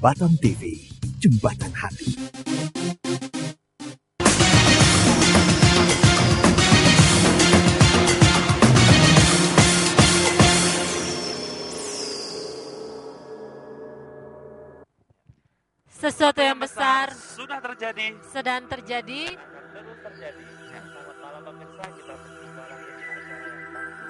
Jembatan TV, Jembatan Hati. Sesuatu yang besar sudah terjadi, sedang terjadi, terus terjadi. Selamat malam pemirsa, kita berjumpa lagi di acara yang pastinya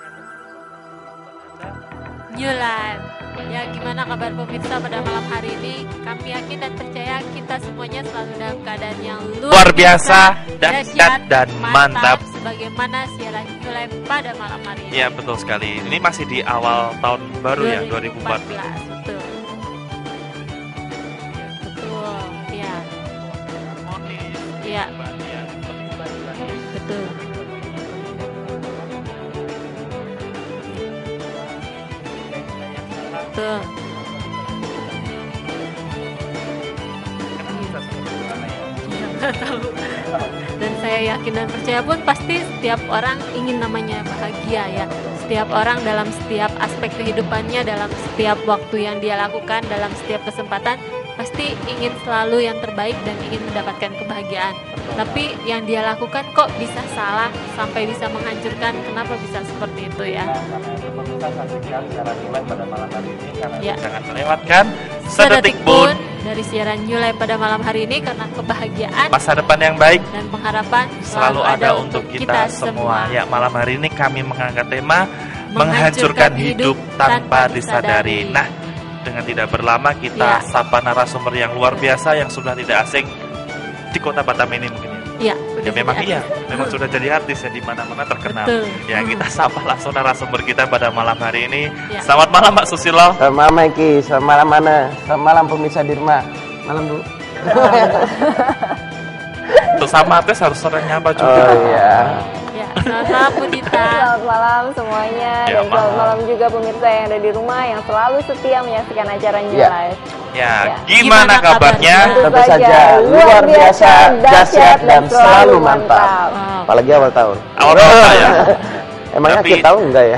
New Life. Ya, gimana kabar pemirsa pada malam hari ini? Kami yakin dan percaya kita semuanya selalu dalam keadaan yang luar biasa, dahsyat dan mantap. Sebagaimana siaran New Life pada malam hari ini. Ya, betul sekali. Ini masih di awal tahun baru 2014. Betul. Betul, ya. Harmonis, Iya. bahagia, Betul. Betul. Dan saya yakin dan percaya pun pasti setiap orang ingin namanya bahagia ya. Setiap orang dalam setiap aspek kehidupannya, dalam setiap waktu yang dia lakukan, dalam setiap kesempatan pasti ingin selalu yang terbaik dan ingin mendapatkan kebahagiaan. Tapi yang dia lakukan kok bisa salah sampai bisa menghancurkan. Kenapa bisa seperti itu ya? Pemirsa, saksikan siaran New Life pada malam hari ini karena Ya. jangan melewatkan sedetik pun dari siaran New Life pada malam hari ini, karena kebahagiaan masa depan yang baik dan pengharapan selalu ada untuk kita semua. Ya, malam hari ini kami mengangkat tema menghancurkan hidup tanpa disadari. Nah, dengan tidak berlama kita Ya. sapa narasumber yang luar biasa yang sudah tidak asing di kota Batam ini mungkin ya. Iya, Ya memang iya, memang sudah jadi artis ya, di mana-mana terkenal. Betul. Ya, kita sapa langsung narasumber kita pada malam hari ini. Ya. Selamat malam Mbak Susilo. Selamat malam Eki, selamat malam Mana, selamat malam pemirsa di rumah. Malam Bu. Untuk sama artis harus sering nyapa juga. Oh iya. Ya, selamat malam Bu Dita. Selamat malam semuanya, Ya, dan selamat malam. malam juga pemirsa yang ada di rumah yang selalu setia menyaksikan acara New Ya. Life. Ya, Ya. gimana Gimana kabarnya? kabarnya? Tentu saja luar biasa, dahsyat dan selalu mantap. Wow. Apalagi awal tahun. Awal tahun ya. Emangnya Tapi- akhir tahun enggak ya?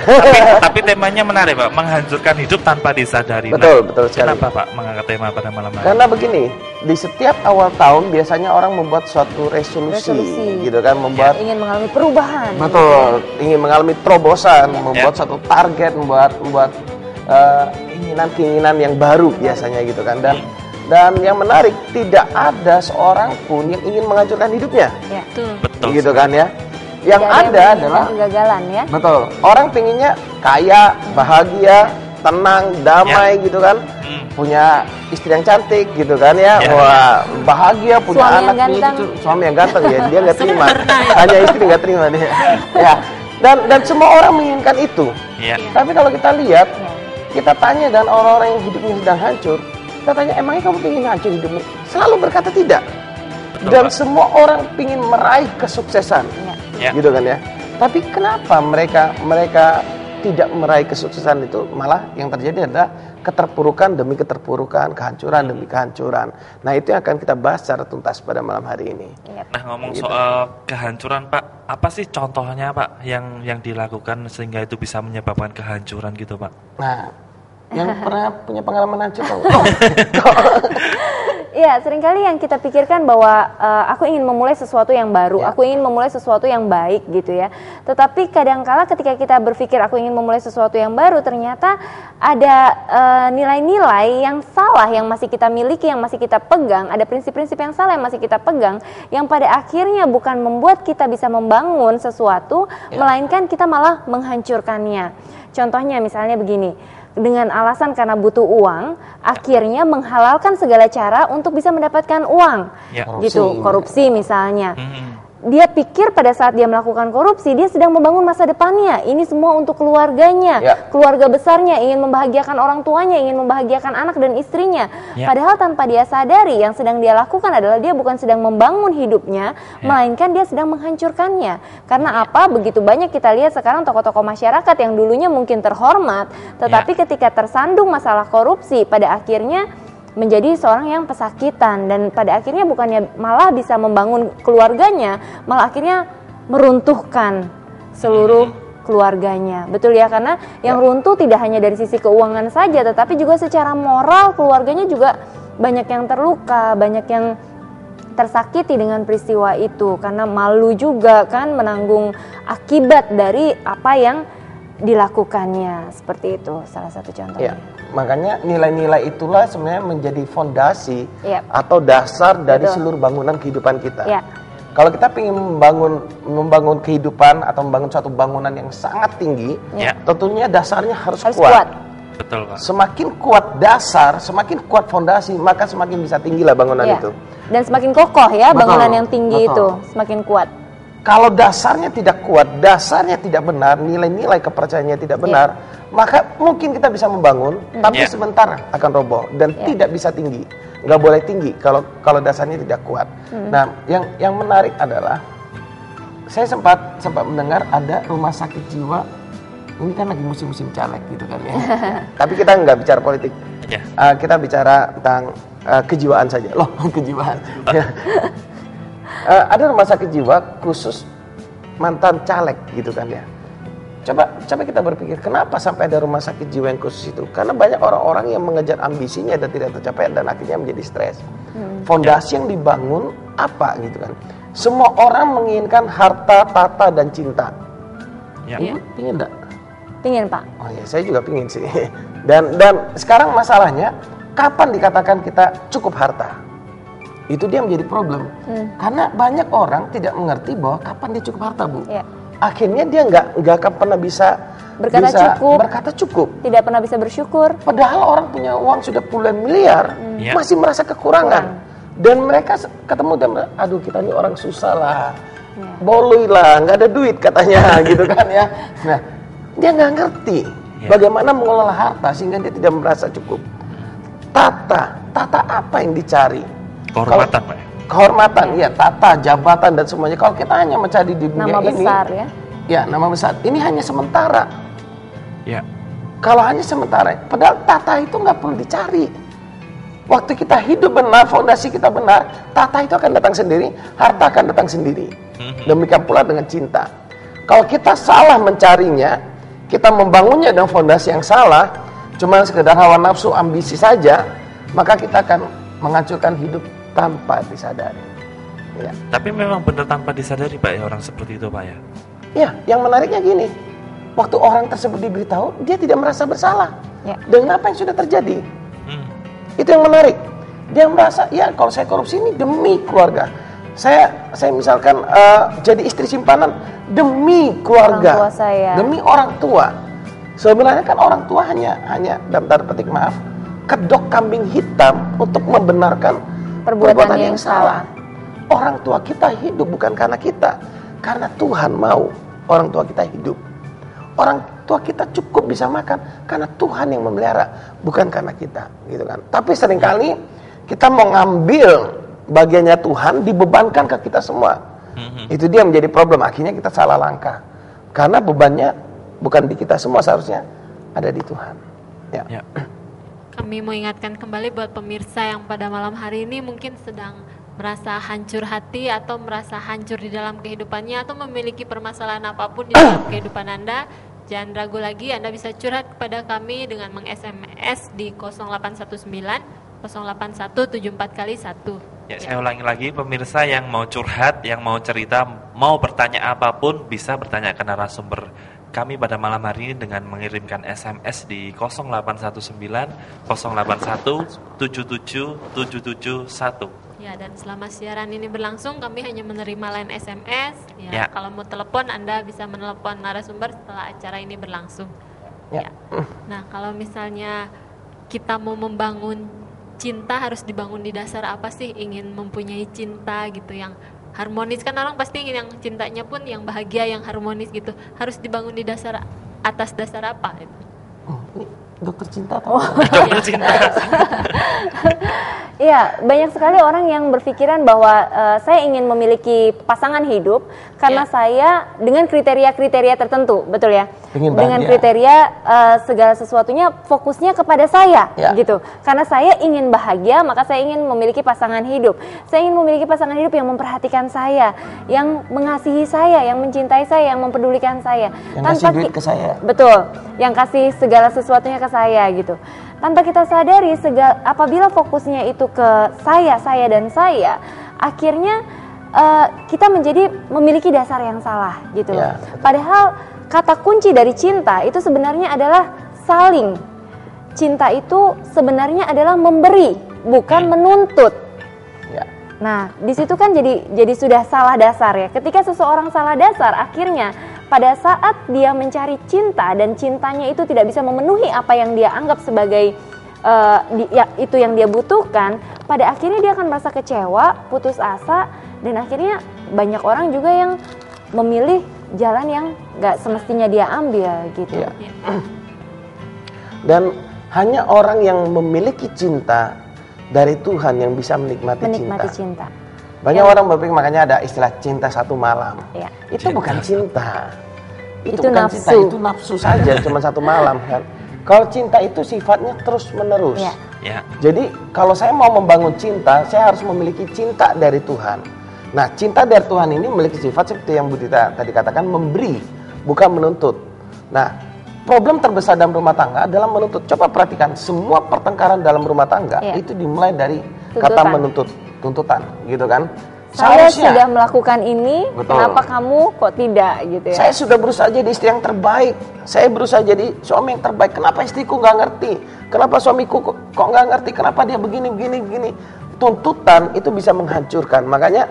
Tapi temanya menarik Pak, menghancurkan hidup tanpa disadari. Betul, Nah, betul sekali. Kenapa Pak mengangkat tema pada malam hari? Karena begini, di setiap awal tahun biasanya orang membuat suatu resolusi. Gitu kan, membuat Ingin mengalami perubahan. betul, ingin mengalami terobosan, Ya. membuat satu target, membuat keinginan-keinginan yang baru biasanya gitu kan. Dan yang menarik, tidak ada seorang pun yang ingin menghancurkan hidupnya. Ya. Betul. Betul. Gitu kan ya. Yang Tidak ada yang menginginkan adalah kegagalan ya. betul, orang pinginnya kaya, bahagia, tenang, damai gitu kan. Hmm. Punya istri yang cantik gitu kan ya. Ya. Wah, bahagia punya Suami yang anak ganteng. gitu. Suami yang ganteng ya, dia nggak terima. Sempurna ya. Hanya istri nggak terima dia. Ya. Dan semua orang menginginkan itu. Iya. Tapi kalau kita lihat, Ya. kita tanya dan orang-orang yang hidupnya sedang hancur, kita tanya, emangnya kamu ingin hancur hidupmu? Selalu berkata tidak. Betul, Dan Pak. semua orang ingin meraih kesuksesan, Ya. gitu kan ya. Tapi kenapa mereka tidak meraih kesuksesan itu? Malah yang terjadi adalah keterpurukan demi keterpurukan, kehancuran demi kehancuran. Nah, itu yang akan kita bahas secara tuntas pada malam hari ini. Nah, ngomong Gitu. soal kehancuran Pak, apa sih contohnya Pak yang dilakukan sehingga itu bisa menyebabkan kehancuran gitu Pak? Nah, yang pernah punya pengalaman hancur tahu? Iya, seringkali yang kita pikirkan bahwa aku ingin memulai sesuatu yang baru, Ya. aku ingin memulai sesuatu yang baik gitu ya. Tetapi kadangkala ketika kita berpikir aku ingin memulai sesuatu yang baru, ternyata ada nilai-nilai yang salah yang masih kita miliki, yang masih kita pegang, ada prinsip-prinsip yang salah yang masih kita pegang, yang pada akhirnya bukan membuat kita bisa membangun sesuatu, melainkan kita malah menghancurkannya. Contohnya misalnya begini, dengan alasan karena butuh uang, akhirnya menghalalkan segala cara untuk bisa mendapatkan uang, Ya. gitu, korupsi misalnya. Hmm. Dia pikir pada saat dia melakukan korupsi, dia sedang membangun masa depannya. Ini semua untuk keluarganya, Ya. keluarga besarnya, ingin membahagiakan orang tuanya, ingin membahagiakan anak dan istrinya. Ya. Padahal tanpa dia sadari, yang sedang dia lakukan adalah dia bukan sedang membangun hidupnya, melainkan dia sedang menghancurkannya. Karena apa? Begitu banyak kita lihat sekarang tokoh-tokoh masyarakat yang dulunya mungkin terhormat, tetapi ketika tersandung masalah korupsi, pada akhirnya menjadi seorang yang pesakitan, dan pada akhirnya bukannya malah bisa membangun keluarganya, malah akhirnya meruntuhkan seluruh keluarganya. Betul ya, karena yang runtuh tidak hanya dari sisi keuangan saja, tetapi juga secara moral keluarganya juga banyak yang terluka, banyak yang tersakiti dengan peristiwa itu, karena malu juga kan menanggung akibat dari apa yang dilakukannya. Seperti itu salah satu contohnya. Makanya nilai-nilai itulah sebenarnya menjadi fondasi atau dasar dari seluruh bangunan kehidupan kita. Kalau kita ingin membangun kehidupan atau membangun suatu bangunan yang sangat tinggi, tentunya dasarnya harus kuat. Betul, Pak. Semakin kuat dasar, semakin kuat fondasi, maka semakin bisa tinggilah bangunan itu. Dan semakin kokoh ya bangunan yang tinggi itu, semakin kuat. Kalau dasarnya tidak kuat, dasarnya tidak benar, nilai-nilai kepercayaannya tidak benar, maka mungkin kita bisa membangun, tapi sebentar akan roboh dan tidak bisa tinggi. Nggak boleh tinggi kalau dasarnya tidak kuat. Nah, yang menarik adalah saya sempat mendengar ada rumah sakit jiwa. Ini kan lagi musim-musim caleg gitu kan ya. Tapi kita nggak bicara politik. Kita bicara tentang kejiwaan saja. Loh, kejiwaan. Ada rumah sakit jiwa khusus mantan caleg gitu kan ya. Coba kita berpikir, kenapa sampai ada rumah sakit jiwa yang khusus itu? Karena banyak orang-orang yang mengejar ambisinya dan tidak tercapai dan akhirnya menjadi stres. Fondasi yang dibangun apa gitu kan? Semua orang menginginkan harta, tata, dan cinta. Pingin enggak? Pingin, Pak. Oh ya, saya juga pingin sih. Dan sekarang masalahnya, kapan dikatakan kita cukup harta? Itu dia menjadi problem. Karena banyak orang tidak mengerti bahwa kapan dia cukup harta, Bu. Akhirnya dia nggak akan pernah bisa berkata cukup. Tidak pernah bisa bersyukur. Padahal orang punya uang sudah puluhan miliar, masih merasa kekurangan. Dan mereka ketemu dan aduh kita ini orang susah lah, boloi lah, nggak ada duit katanya gitu kan ya. Nah, dia nggak ngerti bagaimana mengelola harta sehingga dia tidak merasa cukup. Tata apa yang dicari? Kehormatan, Pak. Kehormatan, tata, jabatan dan semuanya. Kalau kita hanya mencari di dunia nama ini, besar nama besar. Ini hanya sementara. Kalau hanya sementara, padahal tata itu nggak perlu dicari. Waktu kita hidup benar, fondasi kita benar, tata itu akan datang sendiri, harta akan datang sendiri. Demikian pula dengan cinta. Kalau kita salah mencarinya, kita membangunnya dengan fondasi yang salah, cuma sekedar hawa nafsu, ambisi saja, maka kita akan menghancurkan hidup tanpa disadari. Tapi memang benar tanpa disadari, Pak, ya, orang seperti itu, Pak, ya? Iya, yang menariknya gini, waktu orang tersebut diberitahu, dia tidak merasa bersalah dengan apa yang sudah terjadi. Itu yang menarik. Dia merasa, kalau saya korupsi ini demi keluarga. Saya misalkan jadi istri simpanan demi keluarga, orang tua saya. Demi orang tua. Sebenarnya kan orang tua hanya dalam tanda petik maaf, kedok kambing hitam untuk membenarkan perbuatan yang salah. Orang tua kita hidup bukan karena kita, karena Tuhan mau orang tua kita hidup. Orang tua kita cukup bisa makan karena Tuhan yang memelihara, bukan karena kita, gitu kan. Tapi seringkali kita mau ngambil bagiannya Tuhan dibebankan ke kita semua. Itu dia menjadi problem. Akhirnya kita salah langkah. Karena bebannya bukan di kita semua, seharusnya ada di Tuhan. Kami mau ingatkan kembali buat pemirsa yang pada malam hari ini mungkin sedang merasa hancur hati atau merasa hancur di dalam kehidupannya atau memiliki permasalahan apapun di dalam kehidupan Anda. Jangan ragu lagi, Anda bisa curhat kepada kami dengan meng-SMS di 0819 08174 kali 1. Saya ulangi lagi, pemirsa yang mau curhat, yang mau cerita, mau bertanya apapun, bisa bertanya ke narasumber kami pada malam hari ini dengan mengirimkan SMS di 0819 081 77771. Dan selama siaran ini berlangsung kami hanya menerima line SMS. Kalau mau telepon Anda bisa menelepon narasumber setelah acara ini berlangsung. Nah, kalau misalnya kita mau membangun cinta, harus dibangun di dasar apa sih? Ingin mempunyai cinta gitu yang harmonis, kan orang pasti ingin yang cintanya pun yang bahagia, yang harmonis gitu. Harus dibangun di atas dasar apa itu? Dokter cinta. Dokter cinta. Iya, banyak sekali orang yang berpikiran bahwa saya ingin memiliki pasangan hidup karena saya dengan kriteria-kriteria tertentu, betul ya? Dengan kriteria segala sesuatunya fokusnya kepada saya, gitu. Karena saya ingin bahagia, maka saya ingin memiliki pasangan hidup. Saya ingin memiliki pasangan hidup yang memperhatikan saya, yang mengasihi saya, yang mencintai saya, yang mempedulikan saya. Yang kasih duit ke saya. Betul, yang kasih segala sesuatunya ke saya, gitu. Tanpa kita sadari, apabila fokusnya itu ke saya dan saya, akhirnya kita memiliki dasar yang salah, gitu. Padahal kata kunci dari cinta itu sebenarnya adalah saling. Cinta itu sebenarnya adalah memberi, bukan menuntut. Nah, di situ kan jadi sudah salah dasar ya. Ketika seseorang salah dasar, akhirnya pada saat dia mencari cinta dan cintanya itu tidak bisa memenuhi apa yang dia anggap sebagai itu yang dia butuhkan, pada akhirnya dia akan merasa kecewa, putus asa, dan akhirnya banyak orang juga yang memilih jalan yang gak semestinya dia ambil gitu. Dan hanya orang yang memiliki cinta dari Tuhan yang bisa menikmati cinta. Banyak orang berpikir, makanya ada istilah cinta satu malam. Itu bukan cinta. Itu bukan nafsu. Cinta, itu nafsu saja, cuma satu malam kan. Kalau cinta itu sifatnya terus menerus. Jadi kalau saya mau membangun cinta, saya harus memiliki cinta dari Tuhan. Nah, cinta dari Tuhan ini memiliki sifat seperti yang Bu Tita tadi katakan, memberi, bukan menuntut. Nah, problem terbesar dalam rumah tangga adalah menuntut. Coba perhatikan, semua pertengkaran dalam rumah tangga itu dimulai dari kata menuntut, tuntutan, gitu kan? Saya sudah melakukan ini, kenapa kamu kok tidak, gitu ya? Saya sudah berusaha jadi istri yang terbaik, saya berusaha jadi suami yang terbaik. Kenapa istriku nggak ngerti? Kenapa suamiku kok nggak ngerti? Kenapa dia begini? Tuntutan itu bisa menghancurkan. Makanya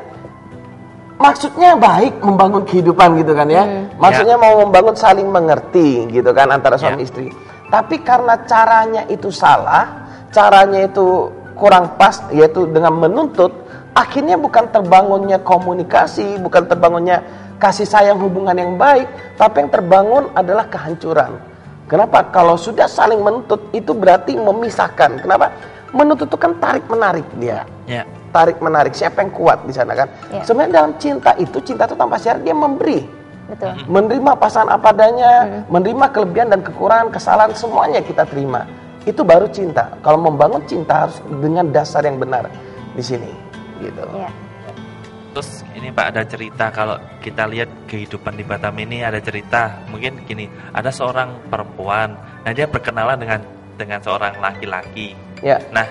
maksudnya baik membangun kehidupan gitu kan ya. Maksudnya mau membangun saling mengerti gitu kan antara suami istri. Tapi karena caranya itu salah, caranya itu kurang pas, yaitu dengan menuntut, akhirnya bukan terbangunnya komunikasi, bukan terbangunnya kasih sayang hubungan yang baik, tapi yang terbangun adalah kehancuran. Kenapa? Kalau sudah saling menuntut, itu berarti memisahkan. Kenapa? Menuntut itu kan tarik-menarik dia. Tarik-menarik, siapa yang kuat di sana kan? Sebenarnya dalam cinta itu tanpa syarat dia memberi. Menerima pasangan apa adanya, menerima kelebihan dan kekurangan, kesalahan, semuanya kita terima. Itu baru cinta. Kalau membangun cinta harus dengan dasar yang benar di sini. Gitu. Terus ini Pak, ada cerita, kalau kita lihat kehidupan di Batam ini ada cerita, mungkin gini, ada seorang perempuan, nah dia berkenalan dengan seorang laki-laki. Nah,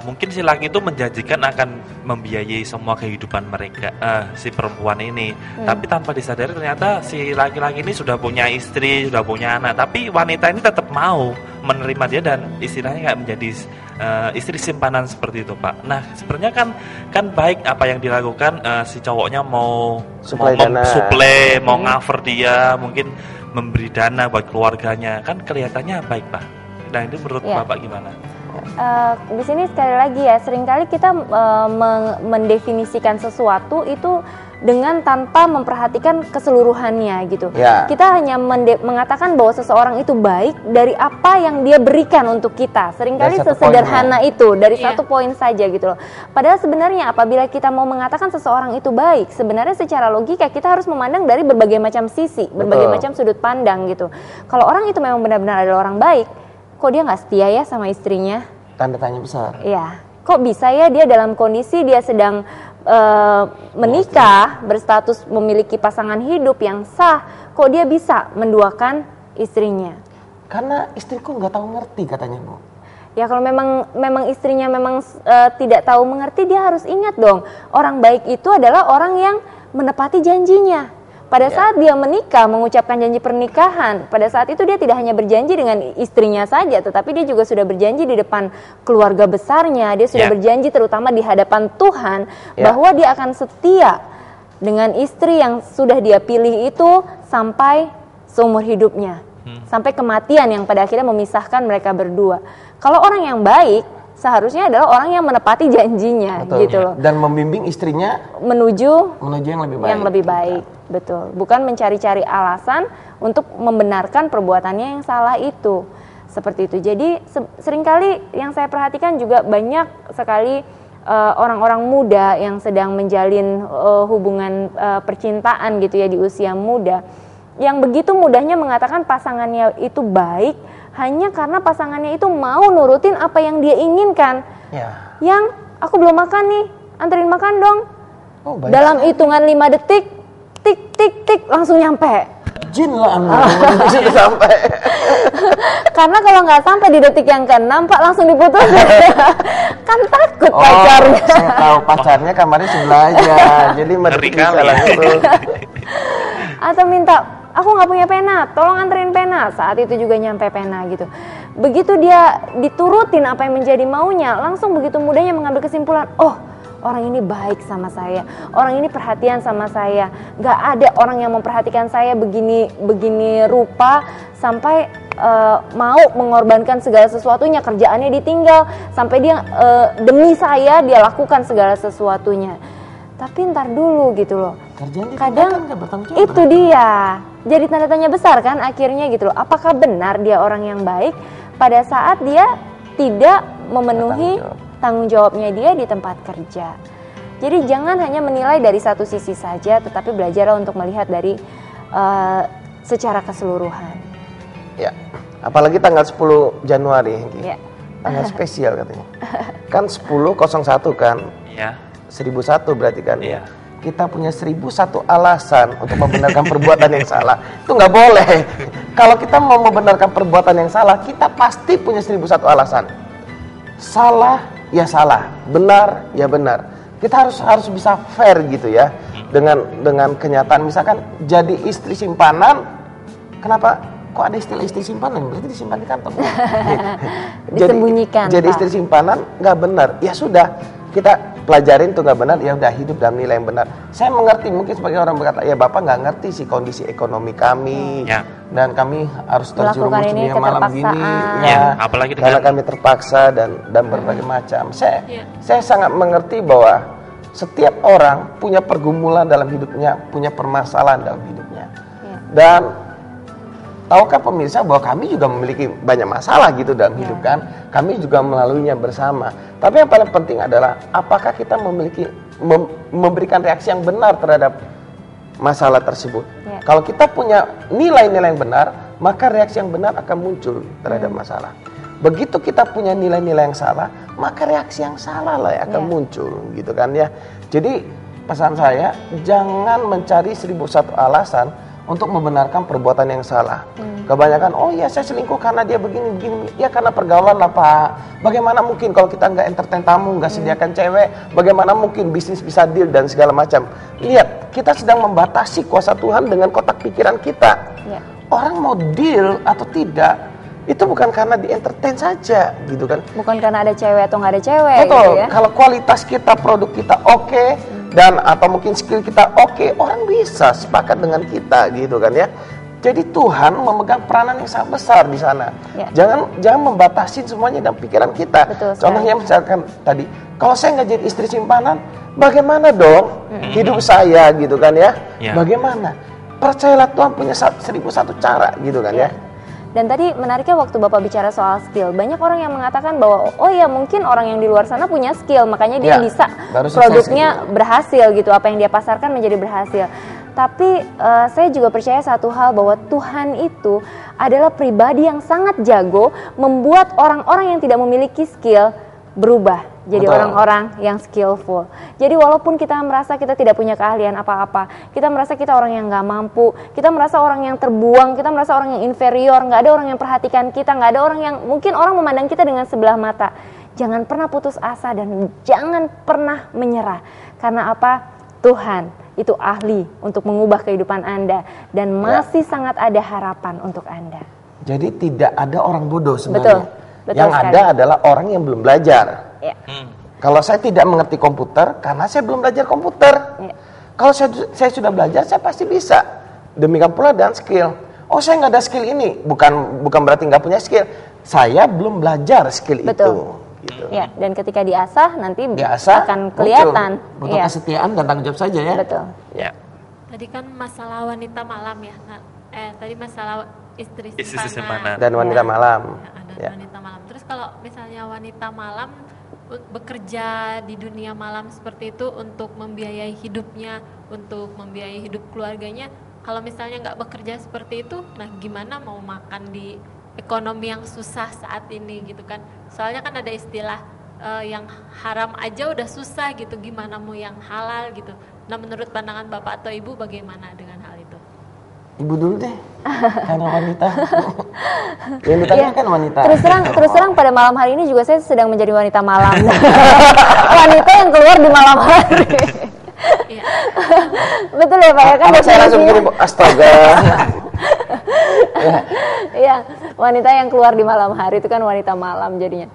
mungkin si laki itu menjanjikan akan membiayai semua kehidupan mereka, si perempuan ini, tapi tanpa disadari ternyata si laki-laki ini sudah punya istri, sudah punya anak, tapi wanita ini tetap mau menerima dia dan istilahnya nggak menjadi istri simpanan seperti itu Pak. Nah, sebenarnya kan baik apa yang dilakukan, si cowoknya mau suplai, mau cover dia, mungkin memberi dana buat keluarganya, kan kelihatannya baik Pak. Nah, itu menurut Bapak gimana? Di sini sekali lagi ya, seringkali kita mendefinisikan sesuatu itu dengan tanpa memperhatikan keseluruhannya gitu. Kita hanya mengatakan bahwa seseorang itu baik dari apa yang dia berikan untuk kita. Seringkali sesederhana itu, dari satu poin saja gitu loh. Padahal sebenarnya apabila kita mau mengatakan seseorang itu baik, sebenarnya secara logika kita harus memandang dari berbagai macam sisi, berbagai macam sudut pandang gitu. Kalau orang itu memang benar-benar adalah orang baik, kok dia nggak setia ya sama istrinya? Tanda tanya besar. Kok bisa ya dia dalam kondisi dia sedang menikah, berstatus memiliki pasangan hidup yang sah, kok dia bisa menduakan istrinya? Karena istriku nggak tahu ngerti katanya Bu. Ya kalau memang istrinya memang tidak tahu mengerti, dia harus ingat dong, orang baik itu adalah orang yang menepati janjinya. Pada saat dia menikah, mengucapkan janji pernikahan, pada saat itu dia tidak hanya berjanji dengan istrinya saja, tetapi dia juga sudah berjanji di depan keluarga besarnya, dia sudah berjanji terutama di hadapan Tuhan, bahwa dia akan setia dengan istri yang sudah dia pilih itu sampai seumur hidupnya, sampai kematian yang pada akhirnya memisahkan mereka berdua. Kalau orang yang baik, seharusnya adalah orang yang menepati janjinya. Betul, gitu loh. Dan membimbing istrinya menuju yang lebih baik. Betul. Bukan mencari-cari alasan untuk membenarkan perbuatannya yang salah itu. Seperti itu. Jadi seringkali yang saya perhatikan juga banyak sekali orang-orang muda yang sedang menjalin hubungan percintaan gitu ya di usia muda, yang begitu mudahnya mengatakan pasangannya itu baik hanya karena pasangannya itu mau nurutin apa yang dia inginkan. Ya. Yang aku belum makan nih, anterin makan dong. Oh, dalam hitungan 5 detik, tik tik tik langsung nyampe. Jin lah sudah sampai. Karena kalau nggak sampai di detik yang ke-6 Pak langsung diputus. Kan takut pacarnya. Saya tahu pacarnya kamarnya sebelah aja. Jadi Ngeri bisa kali. langsung. Atau minta, aku nggak punya pena, tolong anterin pena. Saat itu juga nyampe pena gitu. Begitu dia diturutin apa yang menjadi maunya, langsung begitu mudahnya mengambil kesimpulan, oh orang ini baik sama saya, orang ini perhatian sama saya. Gak ada orang yang memperhatikan saya begini rupa sampai mau mengorbankan segala sesuatunya, kerjaannya ditinggal, sampai dia demi saya dia lakukan segala sesuatunya. Tapi ntar dulu gitu loh. Kadang itu dia. Jadi tanda tanya besar kan akhirnya gitu loh. Apakah benar dia orang yang baik pada saat dia tidak memenuhi tanggung jawabnya dia di tempat kerja. Jadi jangan hanya menilai dari satu sisi saja, tetapi belajarlah untuk melihat dari secara keseluruhan. Ya, apalagi tanggal 10 Januari. Ya. Tanggal spesial katanya. Kan 10.01 kan? Iya. 1001 berarti kan? Iya. Kita punya 1001 alasan untuk membenarkan perbuatan yang salah. Itu nggak boleh. Kalau kita mau membenarkan perbuatan yang salah, kita pasti punya 1001 alasan. Salah ya salah, benar ya benar. Kita harus bisa fair gitu ya dengan kenyataan. Misalkan jadi istri simpanan, kenapa kok ada istilah istri simpanan? Berarti disimpan di kantong. Disembunyikan. Jadi istri simpanan nggak benar. Ya sudah, kita pelajarin tuh nggak benar, ya udah hidup dalam nilai yang benar. Saya mengerti, mungkin sebagai orang berkata, ya Bapak nggak ngerti sih kondisi ekonomi kami, dan kami harus terjerumus dunia malam gini, ya, apalagi karena kami terpaksa dan berbagai macam. Saya sangat mengerti bahwa setiap orang punya pergumulan dalam hidupnya, punya permasalahan dalam hidupnya, dan tahukah pemirsa bahwa kami juga memiliki banyak masalah gitu dalam hidup kan? Kami juga melaluinya bersama. Tapi yang paling penting adalah apakah kita memberikan reaksi yang benar terhadap masalah tersebut. Kalau kita punya nilai-nilai yang benar, maka reaksi yang benar akan muncul terhadap masalah. Begitu kita punya nilai-nilai yang salah, maka reaksi yang salah lah yang akan muncul gitu kan ya. Jadi pesan saya, jangan mencari 1001 alasan untuk membenarkan perbuatan yang salah. Kebanyakan, oh ya saya selingkuh karena dia begini. Ya karena pergaulan lah Pak. Bagaimana mungkin kalau kita nggak entertain tamu, nggak sediakan cewek, bagaimana mungkin bisnis bisa deal dan segala macam. Lihat, kita sedang membatasi kuasa Tuhan dengan kotak pikiran kita. Orang mau deal atau tidak, itu bukan karena di entertain saja gitu kan. Bukan karena ada cewek atau nggak ada cewek. Betul, gitu ya. Kalau kualitas kita, produk kita oke, dan atau mungkin skill kita oke, orang bisa sepakat dengan kita gitu kan ya. Jadi Tuhan memegang peranan yang sangat besar di sana. Jangan membatasi semuanya dalam pikiran kita. Contohnya misalkan tadi, kalau saya nggak jadi istri simpanan, bagaimana dong hidup saya gitu kan ya? Bagaimana? Percayalah Tuhan punya 1001 cara gitu kan ya. Dan tadi menariknya waktu Bapak bicara soal skill, banyak orang yang mengatakan bahwa oh ya mungkin orang yang di luar sana punya skill, makanya dia bisa produknya berhasil gitu, apa yang dia pasarkan menjadi berhasil. Tapi saya juga percaya satu hal, bahwa Tuhan itu adalah pribadi yang sangat jago membuat orang-orang yang tidak memiliki skill berubah jadi orang-orang yang skillful. Jadi walaupun kita merasa kita tidak punya keahlian apa-apa, kita merasa kita orang yang nggak mampu, kita merasa orang yang terbuang, kita merasa orang yang inferior, nggak ada orang yang perhatikan kita, nggak ada orang yang mungkin orang memandang kita dengan sebelah mata. Jangan pernah putus asa dan jangan pernah menyerah. Karena apa? Tuhan itu ahli untuk mengubah kehidupan Anda dan masih sangat ada harapan untuk Anda. Jadi tidak ada orang bodoh sebenarnya. Betul yang sekali. ada adalah orang yang belum belajar. Kalau saya tidak mengerti komputer karena saya belum belajar komputer. Kalau saya sudah belajar, saya pasti bisa. Demikian pula dengan skill. Oh saya nggak ada skill ini, bukan berarti nggak punya skill. Saya belum belajar skill itu. Gitu. Ya, dan ketika diasah nanti akan kelihatan. Butuh kesetiaan dan tanggung jawab saja ya. Betul. Ya. Tadi kan masalah wanita malam ya. Tadi masalah istri simpanan dan wanita malam. Ada Ya. wanita malam. Terus kalau misalnya wanita malam bekerja di dunia malam seperti itu untuk membiayai hidupnya, untuk membiayai hidup keluarganya, kalau misalnya nggak bekerja seperti itu, nah gimana mau makan di ekonomi yang susah saat ini gitu kan? Soalnya kan ada istilah yang haram aja udah susah gitu, gimana mau yang halal gitu. Nah menurut pandangan Bapak atau Ibu bagaimana dengan hal itu? Ibu dulu deh, karena wanita. Yang ditanyakan wanita. Terus terang pada malam hari ini juga saya sedang menjadi wanita malam. Wanita yang keluar di malam hari. Iya. Betul ya Pak ya kan? Apa saya langsung gini, astaga. Iya, wanita yang keluar di malam hari itu kan wanita malam jadinya.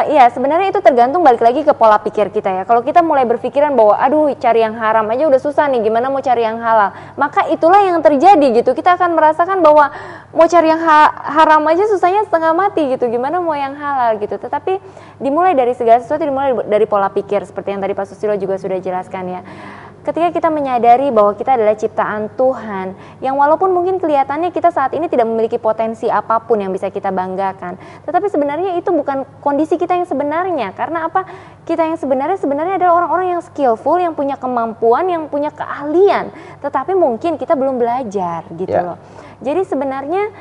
Iya, sebenarnya itu tergantung balik lagi ke pola pikir kita ya. Kalau kita mulai berpikiran bahwa aduh cari yang haram aja udah susah nih, gimana mau cari yang halal? Maka itulah yang terjadi gitu. Kita akan merasakan bahwa mau cari yang haram aja susahnya setengah mati gitu. Gimana mau yang halal gitu. Tetapi dimulai dari segala sesuatu, dimulai dari pola pikir seperti yang tadi Pak Susilo juga sudah jelaskan ya. Ketika kita menyadari bahwa kita adalah ciptaan Tuhan, yang walaupun mungkin kelihatannya kita saat ini tidak memiliki potensi apapun yang bisa kita banggakan, tetapi sebenarnya itu bukan kondisi kita yang sebenarnya. Karena apa? Kita yang sebenarnya adalah orang-orang yang skillful, yang punya kemampuan, yang punya keahlian, tetapi mungkin kita belum belajar gitu loh. Jadi sebenarnya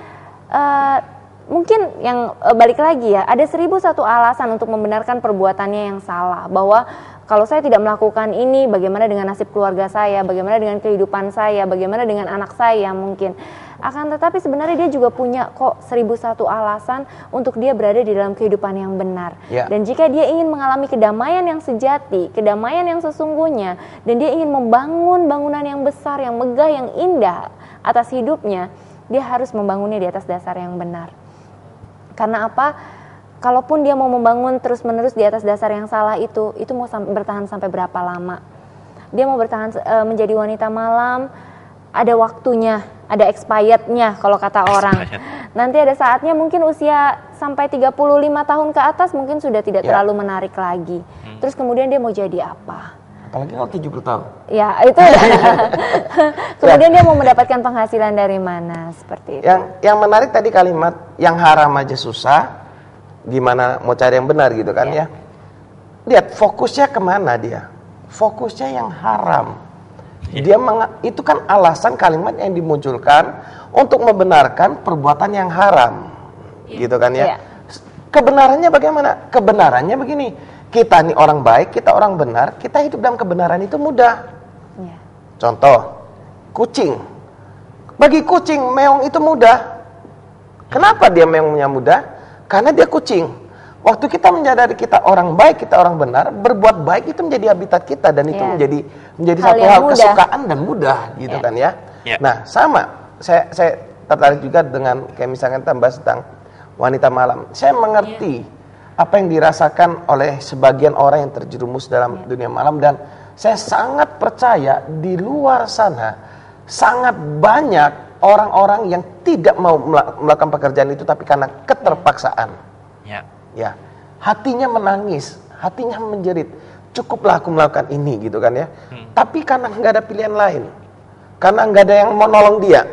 mungkin yang balik lagi ya, ada 1001 alasan untuk membenarkan perbuatannya yang salah, bahwa kalau saya tidak melakukan ini, bagaimana dengan nasib keluarga saya, bagaimana dengan kehidupan saya, bagaimana dengan anak saya mungkin. Akan tetapi sebenarnya dia juga punya kok 1001 alasan untuk dia berada di dalam kehidupan yang benar. Dan jika dia ingin mengalami kedamaian yang sejati, kedamaian yang sesungguhnya, dan dia ingin membangun bangunan yang besar, yang megah, yang indah atas hidupnya, dia harus membangunnya di atas dasar yang benar. Karena apa? Kalaupun dia mau membangun terus-menerus di atas dasar yang salah itu mau bertahan sampai berapa lama? Dia mau bertahan menjadi wanita malam, ada waktunya, ada expirednya kalau kata orang. Nanti ada saatnya mungkin usia sampai 35 tahun ke atas mungkin sudah tidak terlalu menarik lagi. Terus kemudian dia mau jadi apa? Apalagi kalau 70 tahun. Ya, itu. Kemudian dia mau mendapatkan penghasilan dari mana? Seperti itu. Yang menarik tadi kalimat yang haram aja susah, gimana mau cari yang benar gitu kan ya. Lihat fokusnya kemana dia. Fokusnya yang haram. Dia itu kan alasan kalimat yang dimunculkan untuk membenarkan perbuatan yang haram. Gitu kan ya. Kebenarannya bagaimana? Kebenarannya begini. Kita nih orang baik, kita orang benar, kita hidup dalam kebenaran itu mudah. Contoh, kucing. Bagi kucing, meong itu mudah. Kenapa dia meongnya mudah? Karena dia kucing. Waktu kita menyadari kita orang baik, kita orang benar, berbuat baik itu menjadi habitat kita dan itu menjadi satu hal kesukaan dan mudah gitu kan ya. Nah, sama. Saya tertarik juga dengan kayak misalkan tambah tentang wanita malam. Saya mengerti apa yang dirasakan oleh sebagian orang yang terjerumus dalam dunia malam, dan saya sangat percaya di luar sana sangat banyak orang-orang yang tidak mau melakukan pekerjaan itu tapi karena keterpaksaan. Ya, hatinya menangis, hatinya menjerit, cukuplah aku melakukan ini gitu kan ya. Tapi karena nggak ada pilihan lain, karena nggak ada yang mau nolong dia.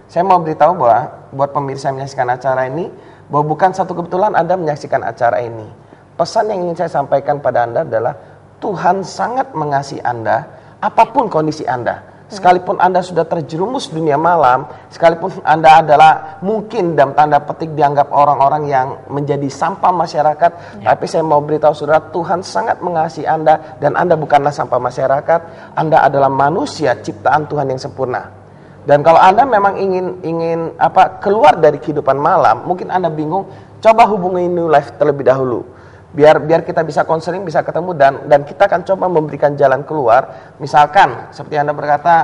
Saya mau beritahu bahwa buat pemirsa yang menyaksikan acara ini, bahwa bukan satu kebetulan Anda menyaksikan acara ini. Pesan yang ingin saya sampaikan pada Anda adalah Tuhan sangat mengasihi Anda apapun kondisi Anda. Sekalipun Anda sudah terjerumus dunia malam, sekalipun Anda adalah mungkin dalam tanda petik dianggap orang-orang yang menjadi sampah masyarakat, tapi saya mau beritahu saudara, Tuhan sangat mengasihi Anda dan Anda bukanlah sampah masyarakat. Anda adalah manusia ciptaan Tuhan yang sempurna. Dan kalau Anda memang ingin keluar dari kehidupan malam, mungkin Anda bingung, coba hubungi New Life terlebih dahulu. Biar kita bisa konseling, bisa ketemu dan kita akan coba memberikan jalan keluar. Misalkan seperti Anda berkata,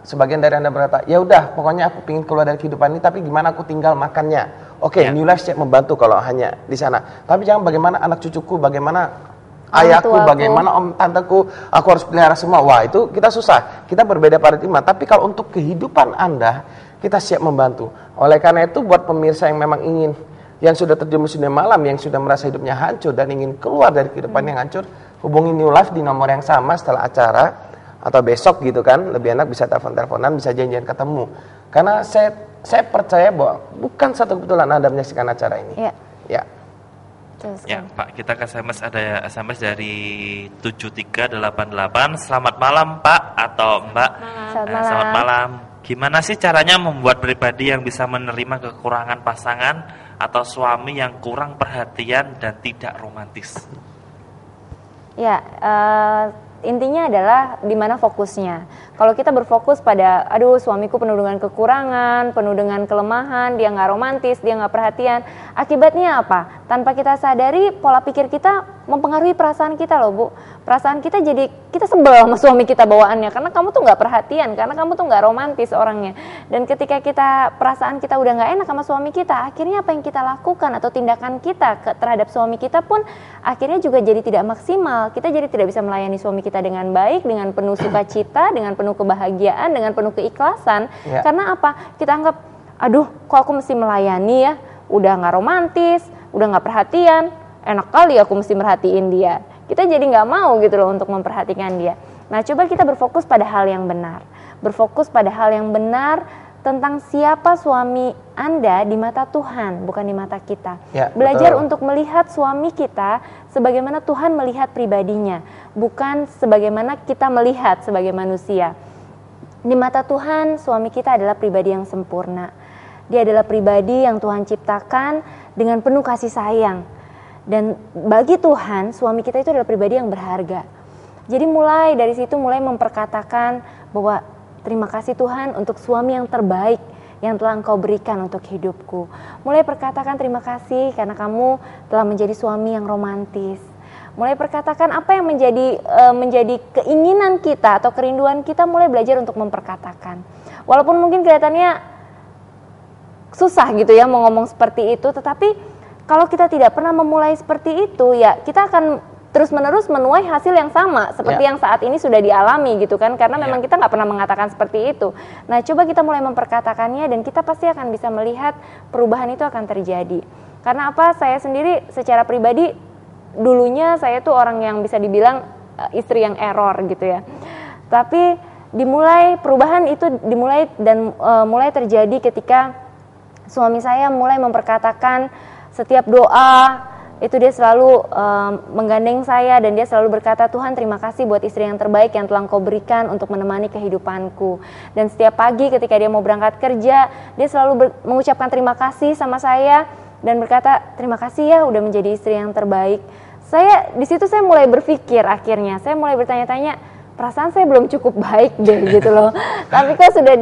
sebagian dari Anda berkata, ya udah, pokoknya aku ingin keluar dari kehidupan ini, tapi gimana aku tinggal makannya? Oke, New Life siap membantu kalau hanya di sana. Tapi jangan bagaimana anak cucuku, bagaimana ayahku, bagaimana om tanteku, aku harus pelihara semua. Wah, itu kita susah. Kita berbeda paradigma. Tapi kalau untuk kehidupan Anda, kita siap membantu. Oleh karena itu, buat pemirsa yang memang ingin, yang sudah terjerumus dunia malam, yang sudah merasa hidupnya hancur dan ingin keluar dari kehidupan yang hancur, hubungi New Life di nomor yang sama setelah acara atau besok gitu kan. Lebih enak bisa telepon-teleponan, bisa janjian ketemu. Karena saya percaya bahwa bukan satu kebetulan Anda menyaksikan acara ini. Ya. Ya, Pak, kita ke SMS, ada SMS dari 7388. Selamat malam, Pak atau Mbak. Selamat malam. Gimana sih caranya membuat pribadi yang bisa menerima kekurangan pasangan atau suami yang kurang perhatian dan tidak romantis? Ya, intinya adalah di mana fokusnya. Kalau kita berfokus pada, aduh suamiku penuh dengan kekurangan, penuh dengan kelemahan, dia nggak romantis, dia nggak perhatian, akibatnya apa? Tanpa kita sadari, pola pikir kita mempengaruhi perasaan kita loh Bu. Perasaan kita jadi, kita sebel sama suami kita bawaannya, karena kamu tuh nggak perhatian, karena kamu tuh nggak romantis orangnya. Dan ketika perasaan kita udah nggak enak sama suami kita, akhirnya apa yang kita lakukan atau tindakan kita terhadap suami kita pun akhirnya juga jadi tidak maksimal. Kita jadi tidak bisa melayani suami kita dengan baik, dengan penuh sukacita, dengan penuh kebahagiaan, dengan penuh keikhlasan. Ya. Karena apa? Kita anggap, aduh kok aku mesti melayani ya, udah nggak romantis, udah nggak perhatian, enak kali aku mesti merhatiin dia. Kita jadi nggak mau gitu loh untuk memperhatikan dia. Nah coba kita berfokus pada hal yang benar. Berfokus pada hal yang benar tentang siapa suami Anda di mata Tuhan, bukan di mata kita. Ya, belajar untuk melihat suami kita sebagaimana Tuhan melihat pribadinya, bukan sebagaimana kita melihat sebagai manusia. Di mata Tuhan, suami kita adalah pribadi yang sempurna. Dia adalah pribadi yang Tuhan ciptakan dengan penuh kasih sayang. Dan bagi Tuhan, suami kita itu adalah pribadi yang berharga. Jadi mulai dari situ, mulai memperkatakan bahwa terima kasih Tuhan untuk suami yang terbaik yang telah Engkau berikan untuk hidupku. Mulai perkatakan terima kasih karena kamu telah menjadi suami yang romantis. Mulai perkatakan apa yang menjadi keinginan kita atau kerinduan kita, mulai belajar untuk memperkatakan. Walaupun mungkin kelihatannya susah gitu ya mau ngomong seperti itu, tetapi kalau kita tidak pernah memulai seperti itu, ya kita akan terus-menerus menuai hasil yang sama seperti yang saat ini sudah dialami gitu kan, karena memang kita nggak pernah mengatakan seperti itu. Nah coba kita mulai memperkatakannya dan kita pasti akan bisa melihat perubahan itu akan terjadi. Karena apa? Saya sendiri secara pribadi dulunya saya tuh orang yang bisa dibilang istri yang error gitu ya. Tapi perubahan itu dimulai dan mulai terjadi ketika suami saya mulai memperkatakan setiap doa itu dia selalu menggandeng saya dan dia selalu berkata, Tuhan terima kasih buat istri yang terbaik yang telah Engkau berikan untuk menemani kehidupanku. Dan setiap pagi ketika dia mau berangkat kerja, dia selalu mengucapkan terima kasih sama saya dan berkata, terima kasih ya udah menjadi istri yang terbaik. Di situ saya mulai berpikir akhirnya, saya mulai bertanya-tanya, perasaan saya belum cukup baik deh gitu loh. Tapi kok sudah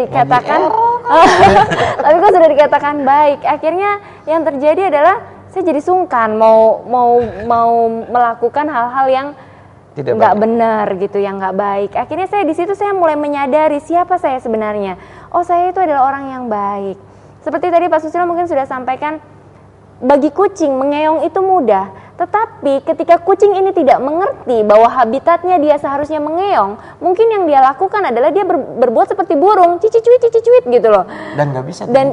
dikatakan baik. Akhirnya yang terjadi adalah saya jadi sungkan mau melakukan hal-hal yang nggak benar gitu, yang nggak baik. Akhirnya di situ saya mulai menyadari siapa saya sebenarnya. Oh, saya itu adalah orang yang baik. Seperti tadi Pak Susilo mungkin sudah sampaikan, bagi kucing mengeong itu mudah, tetapi ketika kucing ini tidak mengerti bahwa habitatnya dia seharusnya mengeong, mungkin yang dia lakukan adalah dia berbuat seperti burung, cici-cuit gitu loh. Dan nggak bisa. Dan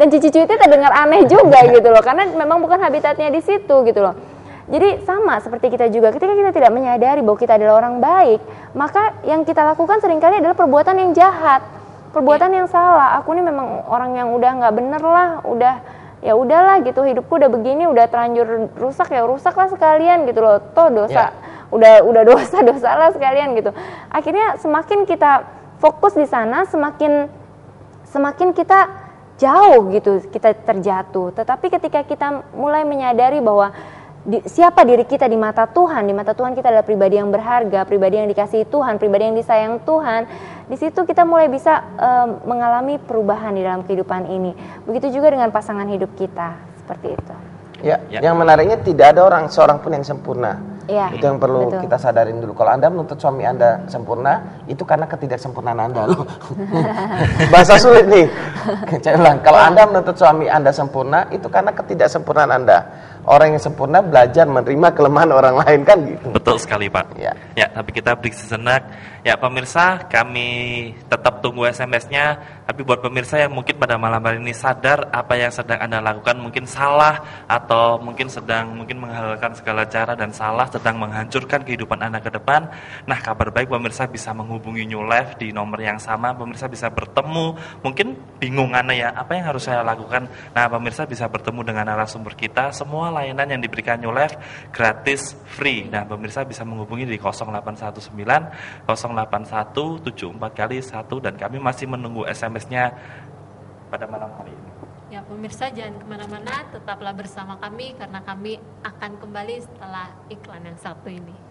cici-cuitnya terdengar aneh juga gitu loh, karena memang bukan habitatnya di situ gitu loh. Jadi sama seperti kita juga, ketika kita tidak menyadari bahwa kita adalah orang baik, maka yang kita lakukan seringkali adalah perbuatan yang jahat, perbuatan yang salah. Aku ini memang orang yang udah nggak bener lah, ya udahlah gitu, hidupku udah begini, udah terlanjur rusak, ya rusaklah sekalian gitu loh, toh dosa, udah dosa lah sekalian gitu. Akhirnya semakin kita fokus di sana, semakin kita jauh gitu, kita terjatuh. Tetapi ketika kita mulai menyadari bahwa siapa diri kita di mata Tuhan kita adalah pribadi yang berharga, pribadi yang dikasihi Tuhan, pribadi yang disayang Tuhan. Di situ kita mulai bisa mengalami perubahan di dalam kehidupan ini. Begitu juga dengan pasangan hidup kita, seperti itu. Ya. Yang menariknya tidak ada seorang pun yang sempurna. Ya, itu yang perlu kita sadarin dulu. Kalau Anda menuntut suami Anda sempurna, itu karena ketidaksempurnaan Anda loh. Bahasa sulit nih. Saya ulang, kalau Anda menuntut suami Anda sempurna, itu karena ketidaksempurnaan Anda. orang yang sempurna belajar menerima kelemahan orang lain kan gitu. Betul sekali Pak. Ya. Ya, tapi kita break sejenak. Ya pemirsa, kami tetap tunggu SMS-nya. Tapi buat pemirsa yang mungkin pada malam hari ini sadar apa yang sedang Anda lakukan mungkin salah, atau mungkin sedang menghalalkan segala cara dan salah, sedang menghancurkan kehidupan Anda ke depan. Nah, kabar baik pemirsa bisa menghubungi New Life di nomor yang sama. Pemirsa bisa bertemu. Mungkin bingung Anda ya, apa yang harus saya lakukan? Nah, pemirsa bisa bertemu dengan narasumber kita. Semua layanan yang diberikan New Life gratis, free. Nah, pemirsa bisa menghubungi di 0819 081 74 kali 1, dan kami masih menunggu SMS-nya pada malam hari ini. Ya pemirsa, jangan kemana-mana, tetaplah bersama kami karena kami akan kembali setelah iklan yang satu ini.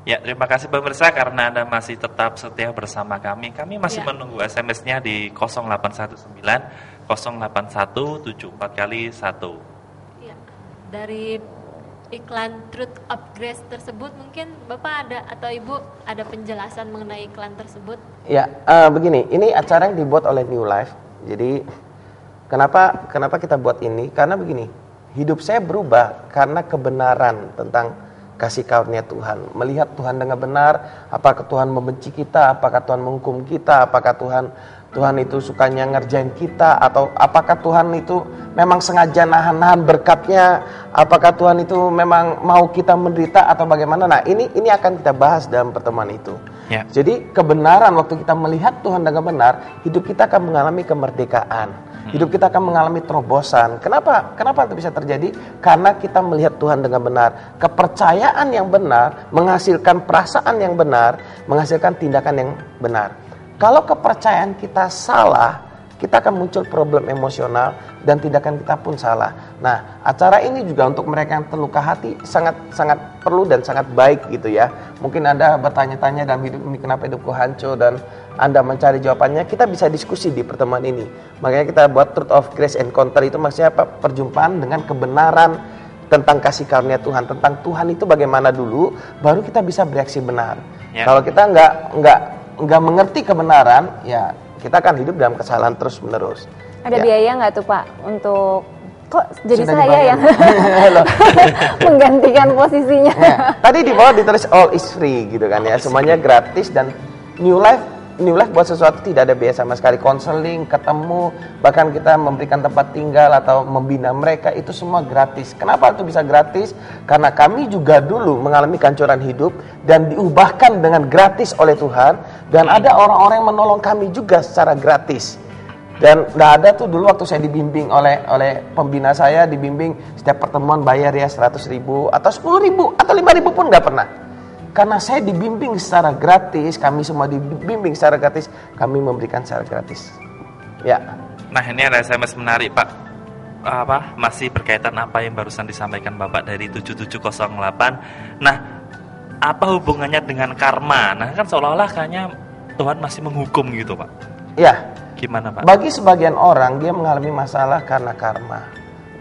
Ya, terima kasih pemirsa karena Anda masih tetap setia bersama kami. Kami masih menunggu SMS-nya di 0819 081 74 kali 1. Ya, dari iklan Truth of Grace tersebut mungkin Bapak ada atau Ibu ada penjelasan mengenai iklan tersebut? Ya, begini, ini acara yang dibuat oleh New Life. Jadi kenapa kita buat ini? Karena begini, hidup saya berubah karena kebenaran tentang kasih karunia Tuhan. Melihat Tuhan dengan benar, apakah Tuhan membenci kita, apakah Tuhan menghukum kita, apakah Tuhan itu sukanya ngerjain kita, atau apakah Tuhan itu memang sengaja nahan berkatnya, apakah Tuhan itu memang mau kita menderita atau bagaimana. Nah, ini akan kita bahas dalam pertemuan itu. Ya. Jadi kebenaran, waktu kita melihat Tuhan dengan benar, hidup kita akan mengalami kemerdekaan. Hidup kita akan mengalami terobosan. Kenapa itu bisa terjadi? Karena kita melihat Tuhan dengan benar. Kepercayaan yang benar menghasilkan perasaan yang benar, menghasilkan tindakan yang benar. Kalau kepercayaan kita salah, kita akan muncul problem emosional dan tindakan kita pun salah. Nah, acara ini juga untuk mereka yang terluka hati sangat perlu dan sangat baik gitu ya. Mungkin Anda bertanya-tanya dalam hidup ini, kenapa hidupku hancur, dan Anda mencari jawabannya. Kita bisa diskusi di pertemuan ini. Makanya kita buat Truth of Grace Encounter, itu maksudnya apa? Perjumpaan dengan kebenaran tentang kasih karunia Tuhan, tentang Tuhan itu bagaimana dulu, baru kita bisa bereaksi benar. Ya. Kalau kita nggak mengerti kebenaran, ya kita akan hidup dalam kesalahan terus menerus. Ada ya. Biaya nggak tuh Pak untuk kok jadi Sudah saya dibayar. yang menggantikan posisinya? Ya. Tadi di bawah ditulis all is free gitu kan ya, semuanya gratis, dan New Life buat sesuatu tidak ada biaya sama sekali. Konseling, ketemu, bahkan kita memberikan tempat tinggal atau membina mereka, itu semua gratis. Kenapa itu bisa gratis? Karena kami juga dulu mengalami kehancuran hidup dan diubahkan dengan gratis oleh Tuhan, dan ada orang-orang yang menolong kami juga secara gratis. Dan ada tuh dulu waktu saya dibimbing oleh pembina saya, dibimbing setiap pertemuan bayar ya 100.000 atau 10.000 atau 5.000 pun nggak pernah. Karena saya dibimbing secara gratis, kami semua dibimbing secara gratis, kami memberikan secara gratis. Ya. Nah, ini ada SMS menarik Pak. Masih berkaitan apa yang barusan disampaikan Bapak dari 7708. Nah, apa hubungannya dengan karma? Nah, kan seolah-olah kayaknya Tuhan masih menghukum gitu Pak. Ya. Gimana Pak? Bagi sebagian orang dia mengalami masalah karena karma.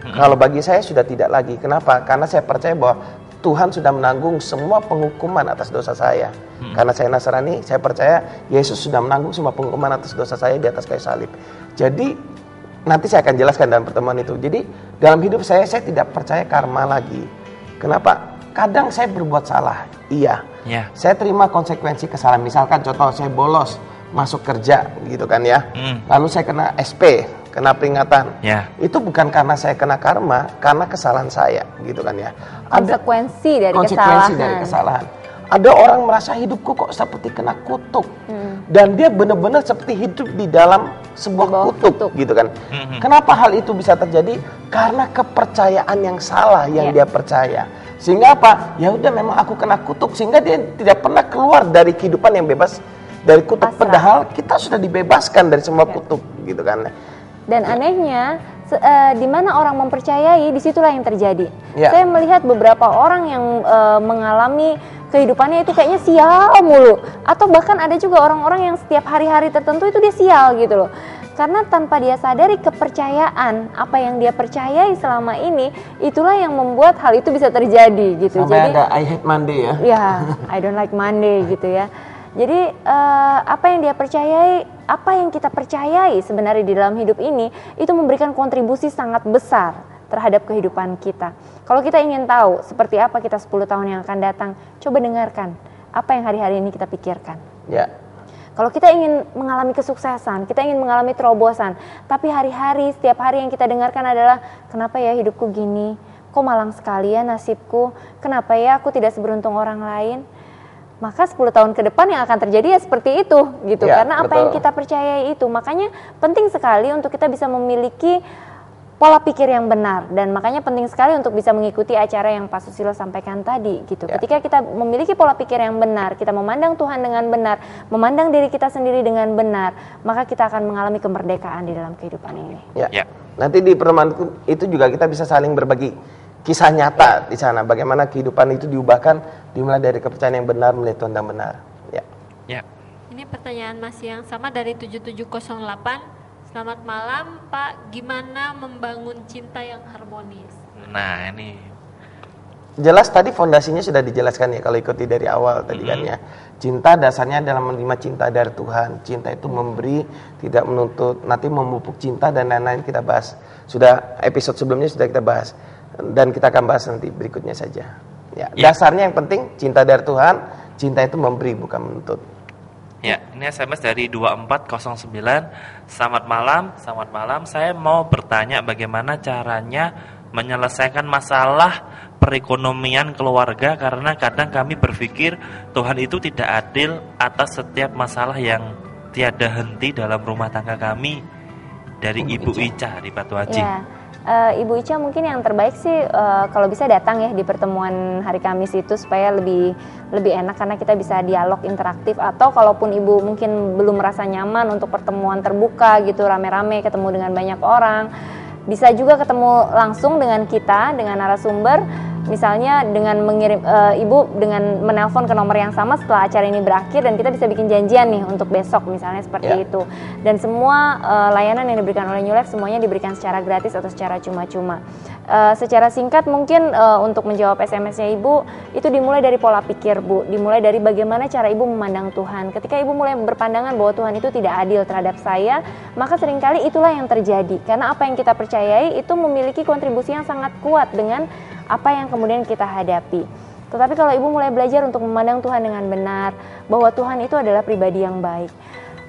Kalau bagi saya sudah tidak lagi. Kenapa? Karena saya percaya bahwa Tuhan sudah menanggung semua penghukuman atas dosa saya. Karena saya Nasrani, saya percaya Yesus sudah menanggung semua penghukuman atas dosa saya di atas kayu salib. Jadi nanti saya akan jelaskan dalam pertemuan itu. Jadi dalam hidup saya tidak percaya karma lagi. Kenapa? Kadang saya berbuat salah. Iya. Saya terima konsekuensi kesalahan. Misalkan contoh, saya bolos masuk kerja gitu kan ya. Lalu saya kena SP kena peringatan. Ya. Itu bukan karena saya kena karma, karena kesalahan saya, gitu kan ya. Ada Konsekuensi dari konsekuensi kesalahan. dari kesalahan. Ada orang merasa hidupku kok seperti kena kutuk, dan dia benar-benar seperti hidup di dalam sebuah bawah kutuk, gitu kan. Kenapa hal itu bisa terjadi? Karena kepercayaan yang salah yang dia percaya. Sehingga apa? Ya udah, memang aku kena kutuk, sehingga dia tidak pernah keluar dari kehidupan yang bebas dari kutuk. Pasrah. Padahal kita sudah dibebaskan dari semua kutuk, gitu kan. Dan anehnya, di mana orang mempercayai, disitulah yang terjadi. Ya. Saya melihat beberapa orang yang mengalami kehidupannya itu kayaknya sial mulu. Atau bahkan ada juga orang-orang yang setiap hari-hari tertentu itu dia sial gitu loh. Karena tanpa dia sadari kepercayaan, apa yang dia percayai selama ini, itulah yang membuat hal itu bisa terjadi gitu. Sampai Jadi ada I hate Monday ya. ya, I don't like Monday gitu ya. Jadi apa yang dia percayai, apa yang kita percayai sebenarnya di dalam hidup ini, itu memberikan kontribusi sangat besar terhadap kehidupan kita. Kalau kita ingin tahu seperti apa kita 10 tahun yang akan datang, coba dengarkan apa yang hari-hari ini kita pikirkan. Ya. Kalau kita ingin mengalami kesuksesan, kita ingin mengalami terobosan, tapi hari-hari, setiap hari yang kita dengarkan adalah, kenapa ya hidupku gini, kok malang sekali ya nasibku, kenapa ya aku tidak seberuntung orang lain. Maka 10 tahun ke depan yang akan terjadi ya seperti itu gitu. Ya, Karena apa yang kita percayai itu. Makanya penting sekali untuk kita bisa memiliki pola pikir yang benar, dan makanya penting sekali untuk bisa mengikuti acara yang Pak Susilo sampaikan tadi gitu. Ya. Ketika kita memiliki pola pikir yang benar, kita memandang Tuhan dengan benar, memandang diri kita sendiri dengan benar, maka kita akan mengalami kemerdekaan di dalam kehidupan ini. Ya. Ya. Nanti di pertemuan itu juga kita bisa saling berbagi kisah nyata di sana, bagaimana kehidupan itu diubahkan dimulai dari kepercayaan yang benar melihat Tuhan yang benar. Ya. Ya. Ini pertanyaan masih yang sama dari 7708. Selamat malam Pak, gimana membangun cinta yang harmonis? Nah, ini Jelas tadi fondasinya sudah dijelaskan ya, kalau ikuti dari awal tadi kan ya. Cinta dasarnya adalah menerima cinta dari Tuhan. Cinta itu memberi, tidak menuntut. Nanti memupuk cinta dan lain-lain kita bahas. Sudah episode sebelumnya sudah kita bahas. Dan kita akan bahas nanti berikutnya saja. Ya, dasarnya yang penting cinta dari Tuhan. Cinta itu memberi, bukan menuntut. ya, ini SMS dari 2409. Selamat malam. Saya mau bertanya bagaimana caranya menyelesaikan masalah perekonomian keluarga, karena kadang kami berpikir Tuhan itu tidak adil atas setiap masalah yang tiada henti dalam rumah tangga kami. Dari Ibu Ica di Batu Haji. Ya, Ibu Ica mungkin yang terbaik sih kalau bisa datang ya di pertemuan hari Kamis itu, supaya lebih enak karena kita bisa dialog interaktif. Atau kalaupun Ibu mungkin belum merasa nyaman untuk pertemuan terbuka gitu, rame-rame ketemu dengan banyak orang, bisa juga ketemu langsung dengan kita, dengan narasumber. Misalnya dengan mengirim Ibu dengan menelpon ke nomor yang sama setelah acara ini berakhir, dan kita bisa bikin janjian nih untuk besok misalnya seperti itu. Dan semua layanan yang diberikan oleh New Life semuanya diberikan secara gratis atau secara cuma-cuma. Secara singkat mungkin untuk menjawab SMS-nya Ibu, itu dimulai dari pola pikir Bu, dimulai dari bagaimana cara Ibu memandang Tuhan. Ketika Ibu mulai berpandangan bahwa Tuhan itu tidak adil terhadap saya, maka seringkali itulah yang terjadi. Karena apa yang kita percayai itu memiliki kontribusi yang sangat kuat dengan apa yang kemudian kita hadapi. Tetapi kalau Ibu mulai belajar untuk memandang Tuhan dengan benar, bahwa Tuhan itu adalah pribadi yang baik.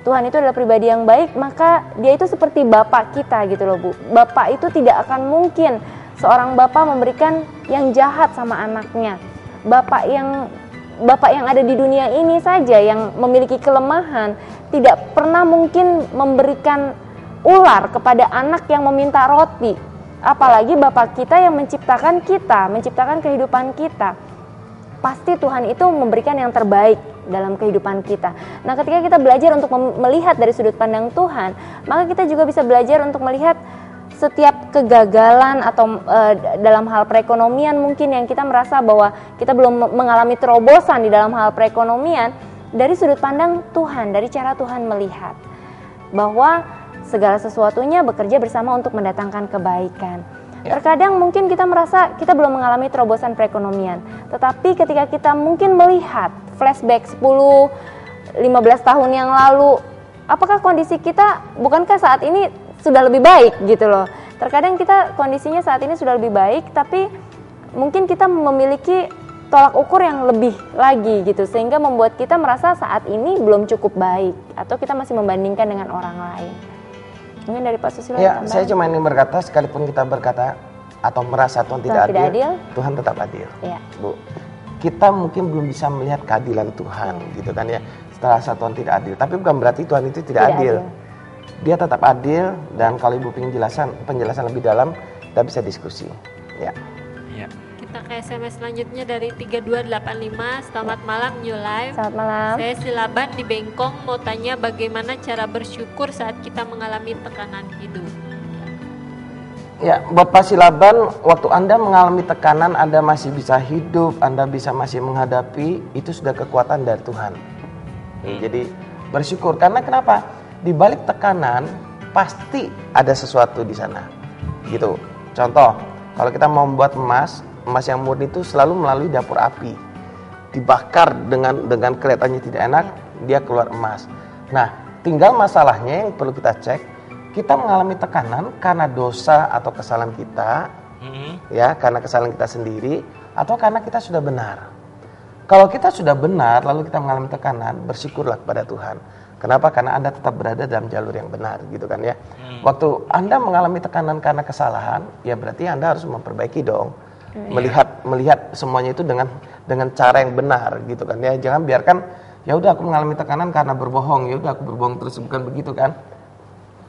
Tuhan itu adalah pribadi yang baik, maka dia itu seperti Bapak kita gitu loh Bu. Bapak itu tidak akan mungkin seorang bapak memberikan yang jahat sama anaknya. Bapak yang ada di dunia ini saja yang memiliki kelemahan, tidak pernah mungkin memberikan ular kepada anak yang meminta roti. Apalagi Bapak kita yang menciptakan kita, menciptakan kehidupan kita. Pasti Tuhan itu memberikan yang terbaik dalam kehidupan kita. Nah, ketika kita belajar untuk melihat dari sudut pandang Tuhan, maka kita juga bisa belajar untuk melihat setiap kegagalan atau dalam hal perekonomian mungkin yang kita merasa bahwa kita belum mengalami terobosan di dalam hal perekonomian, dari sudut pandang Tuhan, dari cara Tuhan melihat bahwa segala sesuatunya bekerja bersama untuk mendatangkan kebaikan. Terkadang mungkin kita merasa kita belum mengalami terobosan perekonomian, tetapi ketika kita mungkin melihat flashback 10-15 tahun yang lalu, apakah kondisi kita bukankah saat ini sudah lebih baik gitu loh. Terkadang kita kondisinya saat ini sudah lebih baik, tapi mungkin kita memiliki tolak ukur yang lebih lagi gitu, sehingga membuat kita merasa saat ini belum cukup baik, atau kita masih membandingkan dengan orang lain. Mungkin dari Pak Susilo Ya, tambahan. saya cuma ingin berkata, sekalipun kita berkata atau merasa Tuhan tidak adil, Tuhan tetap adil. Iya. Bu, kita mungkin belum bisa melihat keadilan Tuhan, gitu kan ya. Setelah Tuhan tidak adil, tapi bukan berarti Tuhan itu tidak adil. Dia tetap adil, dan kalau Ibu ingin penjelasan lebih dalam, kita bisa diskusi. Ya. Ya. Kita ke SMS selanjutnya dari 3285. Selamat malam New Life. Selamat malam. Saya Silaban di Bengkong, mau tanya bagaimana cara bersyukur saat kita mengalami tekanan hidup. Ya, buat Pak Silaban, waktu Anda mengalami tekanan, Anda masih bisa hidup, Anda masih menghadapi, itu sudah kekuatan dari Tuhan. Jadi bersyukur, karena kenapa? Di balik tekanan pasti ada sesuatu di sana. Gitu. Contoh, kalau kita mau membuat emas yang murni itu selalu melalui dapur api. Dibakar dengan kelihatannya tidak enak, dia keluar emas. Nah, tinggal masalahnya yang perlu kita cek, kita mengalami tekanan karena dosa atau kesalahan kita, ya, karena kesalahan kita sendiri, atau karena kita sudah benar. Kalau kita sudah benar, lalu kita mengalami tekanan, bersyukurlah kepada Tuhan. Kenapa? Karena Anda tetap berada dalam jalur yang benar, gitu kan ya. Waktu Anda mengalami tekanan karena kesalahan, ya berarti Anda harus memperbaiki dong. Melihat semuanya itu dengan cara yang benar, gitu kan ya. Jangan biarkan, ya udah aku mengalami tekanan karena berbohong, ya udah aku berbohong terus, bukan begitu kan.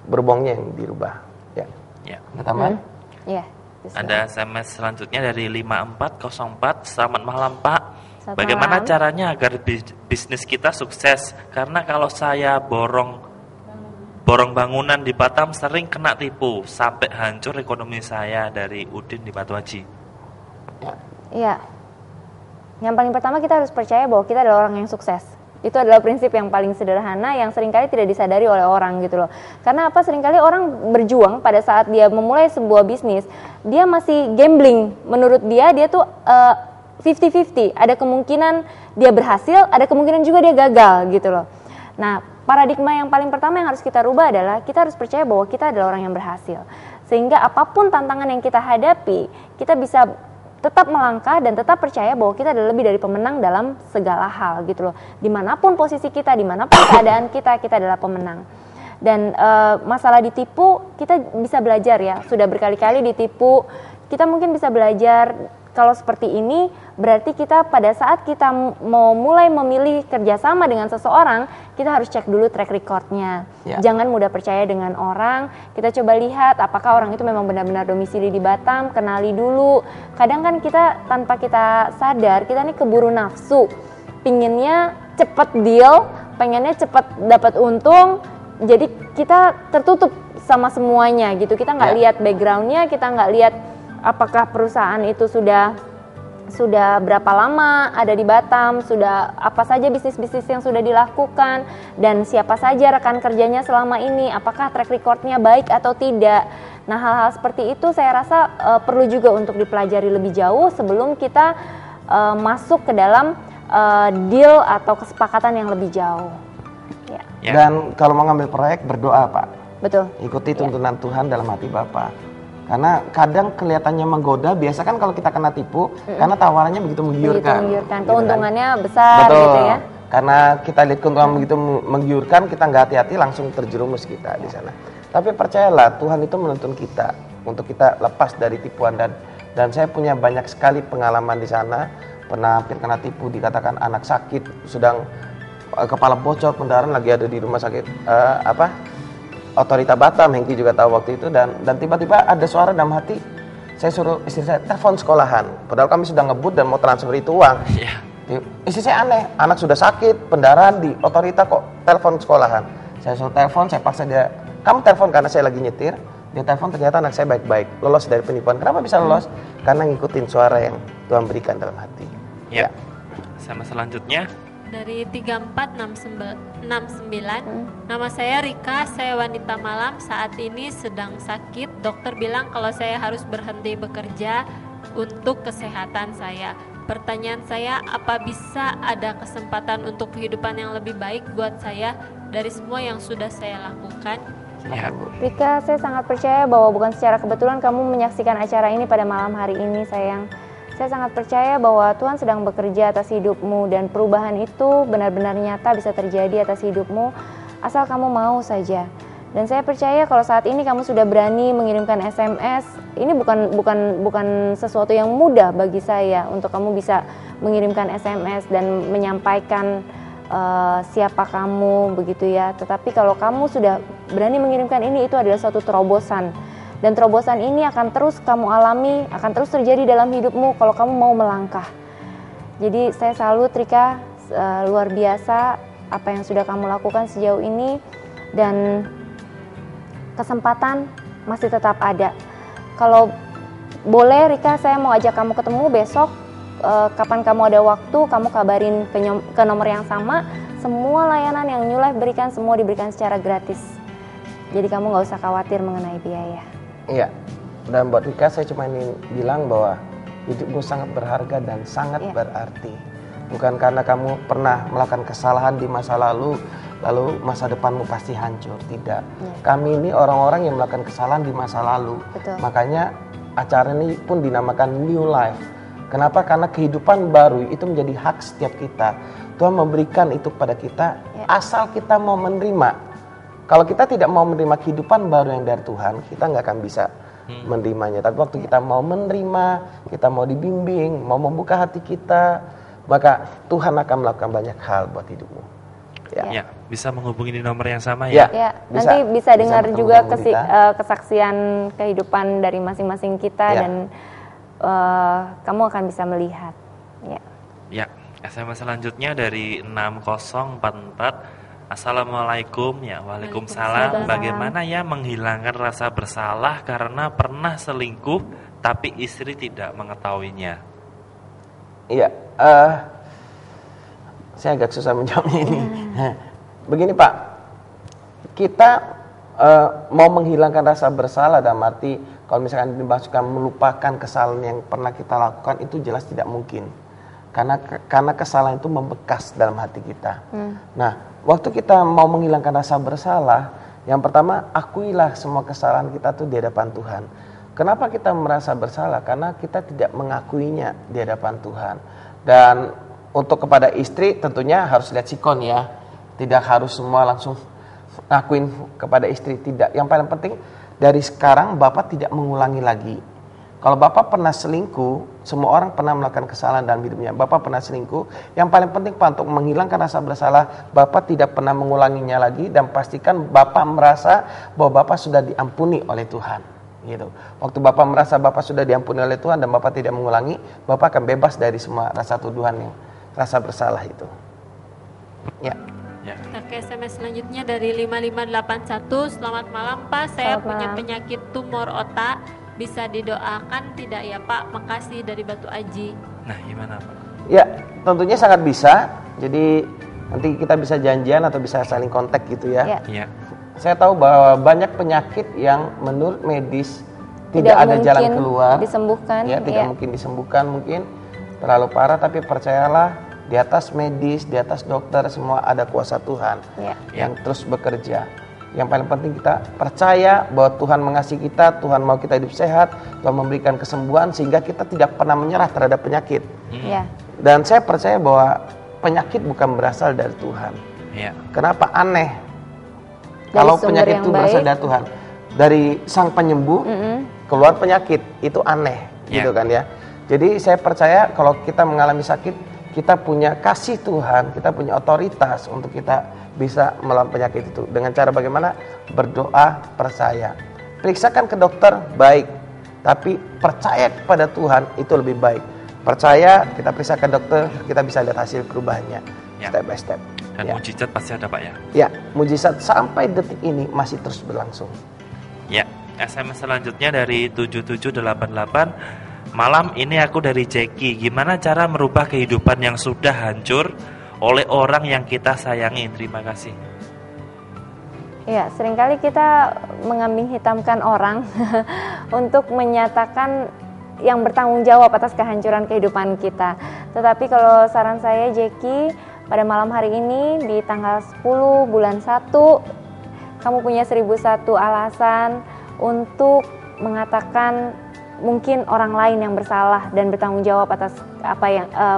Berbohongnya yang dirubah. Ya. Ya. Ada tambahan? Iya. Ada SMS selanjutnya dari 5404. Selamat malam Pak. Selamat Bagaimana malam. caranya agar bisnis kita sukses? Karena kalau saya borong bangunan di Batam sering kena tipu sampai hancur ekonomi saya. Dari Udin di Batu Haji. Iya. Yang paling pertama kita harus percaya bahwa kita adalah orang yang sukses. Itu adalah prinsip yang paling sederhana yang seringkali tidak disadari oleh orang gitu loh. Karena apa? Seringkali orang berjuang pada saat dia memulai sebuah bisnis, dia masih gambling. Menurut dia tuh 50-50. Ada kemungkinan dia berhasil, ada kemungkinan juga dia gagal gitu loh. Nah, paradigma yang paling pertama yang harus kita rubah adalah kita harus percaya bahwa kita adalah orang yang berhasil. Sehingga apapun tantangan yang kita hadapi, kita bisa tetap melangkah dan tetap percaya bahwa kita adalah lebih dari pemenang dalam segala hal gitu loh. Dimanapun posisi kita, dimanapun keadaan kita adalah pemenang. Dan masalah ditipu, kita bisa belajar ya. Sudah berkali-kali ditipu, kita mungkin bisa belajar. Kalau seperti ini, berarti kita pada saat kita mau mulai memilih kerjasama dengan seseorang, kita harus cek dulu track recordnya. Ya. Jangan mudah percaya dengan orang. Kita coba lihat apakah orang itu memang benar-benar domisili di Batam, kenali dulu. Kadang kan kita tanpa kita sadar, kita nih keburu nafsu. Pinginnya cepet deal, pengennya cepet dapat untung, jadi kita tertutup sama semuanya gitu. Kita nggak lihat backgroundnya, kita nggak lihat apakah perusahaan itu sudah berapa lama ada di Batam, sudah apa saja bisnis-bisnis yang sudah dilakukan, dan siapa saja rekan kerjanya selama ini, apakah track recordnya baik atau tidak. Nah, hal-hal seperti itu saya rasa perlu juga untuk dipelajari lebih jauh sebelum kita masuk ke dalam deal atau kesepakatan yang lebih jauh. Ya. Dan kalau mau ngambil proyek, berdoa Pak. Betul. Ikuti tuntunan Tuhan dalam hati Bapak. Karena kadang kelihatannya menggoda, biasa kan kalau kita kena tipu, karena tawarannya begitu menggiurkan. Gitu kan. Keuntungannya besar. Betul. Gitu ya. Karena kita lihat keuntungan begitu menggiurkan, kita nggak hati-hati langsung terjerumus kita di sana. Tapi percayalah, Tuhan itu menuntun kita untuk kita lepas dari tipuan, dan saya punya banyak sekali pengalaman di sana. Pernah hampir kena tipu, dikatakan anak sakit, sedang kepala bocor, pendarahan, lagi ada di rumah sakit Otorita Batam, Hengki juga tahu waktu itu, dan tiba-tiba ada suara dalam hati, saya suruh istri saya telepon sekolahan, padahal kami sudah ngebut dan mau transfer itu uang. Istri saya aneh, anak sudah sakit, pendarahan di Otorita kok telepon sekolahan. Saya suruh telepon, saya paksa dia, kamu telepon karena saya lagi nyetir. Dia telepon, ternyata anak saya baik-baik, lolos dari penipuan. Kenapa bisa lolos? Karena ngikutin suara yang Tuhan berikan dalam hati. Ya. Sama selanjutnya Dari 3469. Nama saya Rika, saya wanita malam, saat ini sedang sakit. Dokter bilang kalau saya harus berhenti bekerja untuk kesehatan saya. Pertanyaan saya, apa bisa ada kesempatan untuk kehidupan yang lebih baik buat saya dari semua yang sudah saya lakukan? ya. Rika, saya sangat percaya bahwa bukan secara kebetulan kamu menyaksikan acara ini pada malam hari ini, sayang. Saya sangat percaya bahwa Tuhan sedang bekerja atas hidupmu, dan perubahan itu benar-benar nyata bisa terjadi atas hidupmu asal kamu mau saja. Dan saya percaya kalau saat ini kamu sudah berani mengirimkan SMS, ini bukan sesuatu yang mudah bagi saya untuk kamu bisa mengirimkan SMS dan menyampaikan siapa kamu begitu ya. Tetapi kalau kamu sudah berani mengirimkan ini, itu adalah suatu terobosan. Dan terobosan ini akan terus kamu alami, akan terus terjadi dalam hidupmu kalau kamu mau melangkah. Jadi saya salut Rika, luar biasa apa yang sudah kamu lakukan sejauh ini, dan kesempatan masih tetap ada. Kalau boleh Rika, saya mau ajak kamu ketemu besok, kapan kamu ada waktu, kamu kabarin ke nomor yang sama. Semua layanan yang New Life berikan, semua diberikan secara gratis. Jadi kamu nggak usah khawatir mengenai biaya. Iya, dan buat Rika saya cuma ingin bilang bahwa hidupmu sangat berharga dan sangat berarti. Bukan karena kamu pernah melakukan kesalahan di masa lalu masa depanmu pasti hancur. Tidak. Kami ini orang-orang yang melakukan kesalahan di masa lalu. Betul. Makanya acara ini pun dinamakan New Life. Kenapa? Karena kehidupan baru itu menjadi hak setiap kita. Tuhan memberikan itu kepada kita asal kita mau menerima. Kalau kita tidak mau menerima kehidupan baru yang dari Tuhan, kita nggak akan bisa menerimanya. Tapi waktu kita mau menerima, kita mau dibimbing, mau membuka hati kita, maka Tuhan akan melakukan banyak hal buat hidupmu. Ya, bisa menghubungi di nomor yang sama ya. Ya, nanti bisa dengar juga kesaksian kehidupan dari masing-masing kita dan kamu akan bisa melihat. Ya, SMS selanjutnya dari 6044. Assalamualaikum ya, waalaikumsalam. Bagaimana ya menghilangkan rasa bersalah karena pernah selingkuh tapi istri tidak mengetahuinya? Iya, saya agak susah menjawabnya ini. Begini Pak, kita mau menghilangkan rasa bersalah dalam arti kalau misalkan dimaksudkan melupakan kesalahan yang pernah kita lakukan, itu jelas tidak mungkin. Karena kesalahan itu membekas dalam hati kita. Nah, waktu kita mau menghilangkan rasa bersalah, yang pertama akuilah semua kesalahan kita tuh di hadapan Tuhan. Kenapa kita merasa bersalah? Karena kita tidak mengakuinya di hadapan Tuhan. Dan untuk kepada istri tentunya harus lihat sikon ya. Tidak harus semua langsung ngakuin kepada istri, tidak. Yang paling penting dari sekarang Bapak tidak mengulangi lagi. Kalau Bapak pernah selingkuh, semua orang pernah melakukan kesalahan dalam hidupnya. Bapak pernah selingkuh, yang paling penting Pak untuk menghilangkan rasa bersalah, Bapak tidak pernah mengulanginya lagi dan pastikan Bapak merasa bahwa Bapak sudah diampuni oleh Tuhan. Gitu. Waktu Bapak merasa Bapak sudah diampuni oleh Tuhan dan Bapak tidak mengulangi, Bapak akan bebas dari semua rasa tuduhan yang rasa bersalah itu. Ya. Oke, SMS selanjutnya dari 5581. Selamat malam Pak, saya punya penyakit tumor otak. Bisa didoakan tidak ya Pak? Makasih dari Batu Aji. Nah, gimana Pak? Ya, tentunya sangat bisa. Jadi nanti kita bisa janjian atau bisa saling kontak gitu ya. Iya. Saya tahu bahwa banyak penyakit yang menurut medis tidak ada jalan keluar. Disembuhkan. Ya, tidak mungkin disembuhkan, mungkin terlalu parah, tapi percayalah di atas medis, di atas dokter semua ada kuasa Tuhan yang terus bekerja. Yang paling penting kita percaya bahwa Tuhan mengasihi kita, Tuhan mau kita hidup sehat, Tuhan memberikan kesembuhan sehingga kita tidak pernah menyerah terhadap penyakit. Dan saya percaya bahwa penyakit bukan berasal dari Tuhan. Kenapa aneh? Kalau penyakit itu berasal dari Tuhan, dari Sang Penyembuh keluar penyakit, itu aneh, gitu kan ya. Jadi saya percaya kalau kita mengalami sakit, kita punya kasih Tuhan, kita punya otoritas untuk kita bisa melawan penyakit itu. Dengan cara bagaimana? Berdoa, percaya. Periksakan ke dokter, baik. Tapi percaya kepada Tuhan, itu lebih baik. Percaya, kita periksa ke dokter, kita bisa lihat hasil perubahannya. Step by step. Dan mujizat pasti ada Pak ya? Ya, mujizat sampai detik ini masih terus berlangsung. Ya, SMS selanjutnya dari 7788. Malam ini aku dari Jackie. Gimana cara merubah kehidupan yang sudah hancur oleh orang yang kita sayangi? Terima kasih. Ya, seringkali kita mengambing hitamkan orang untuk menyatakan yang bertanggung jawab atas kehancuran kehidupan kita. Tetapi kalau saran saya Jackie, pada malam hari ini di tanggal 10 bulan 1, kamu punya 1001 alasan untuk mengatakan mungkin orang lain yang bersalah dan bertanggung jawab atas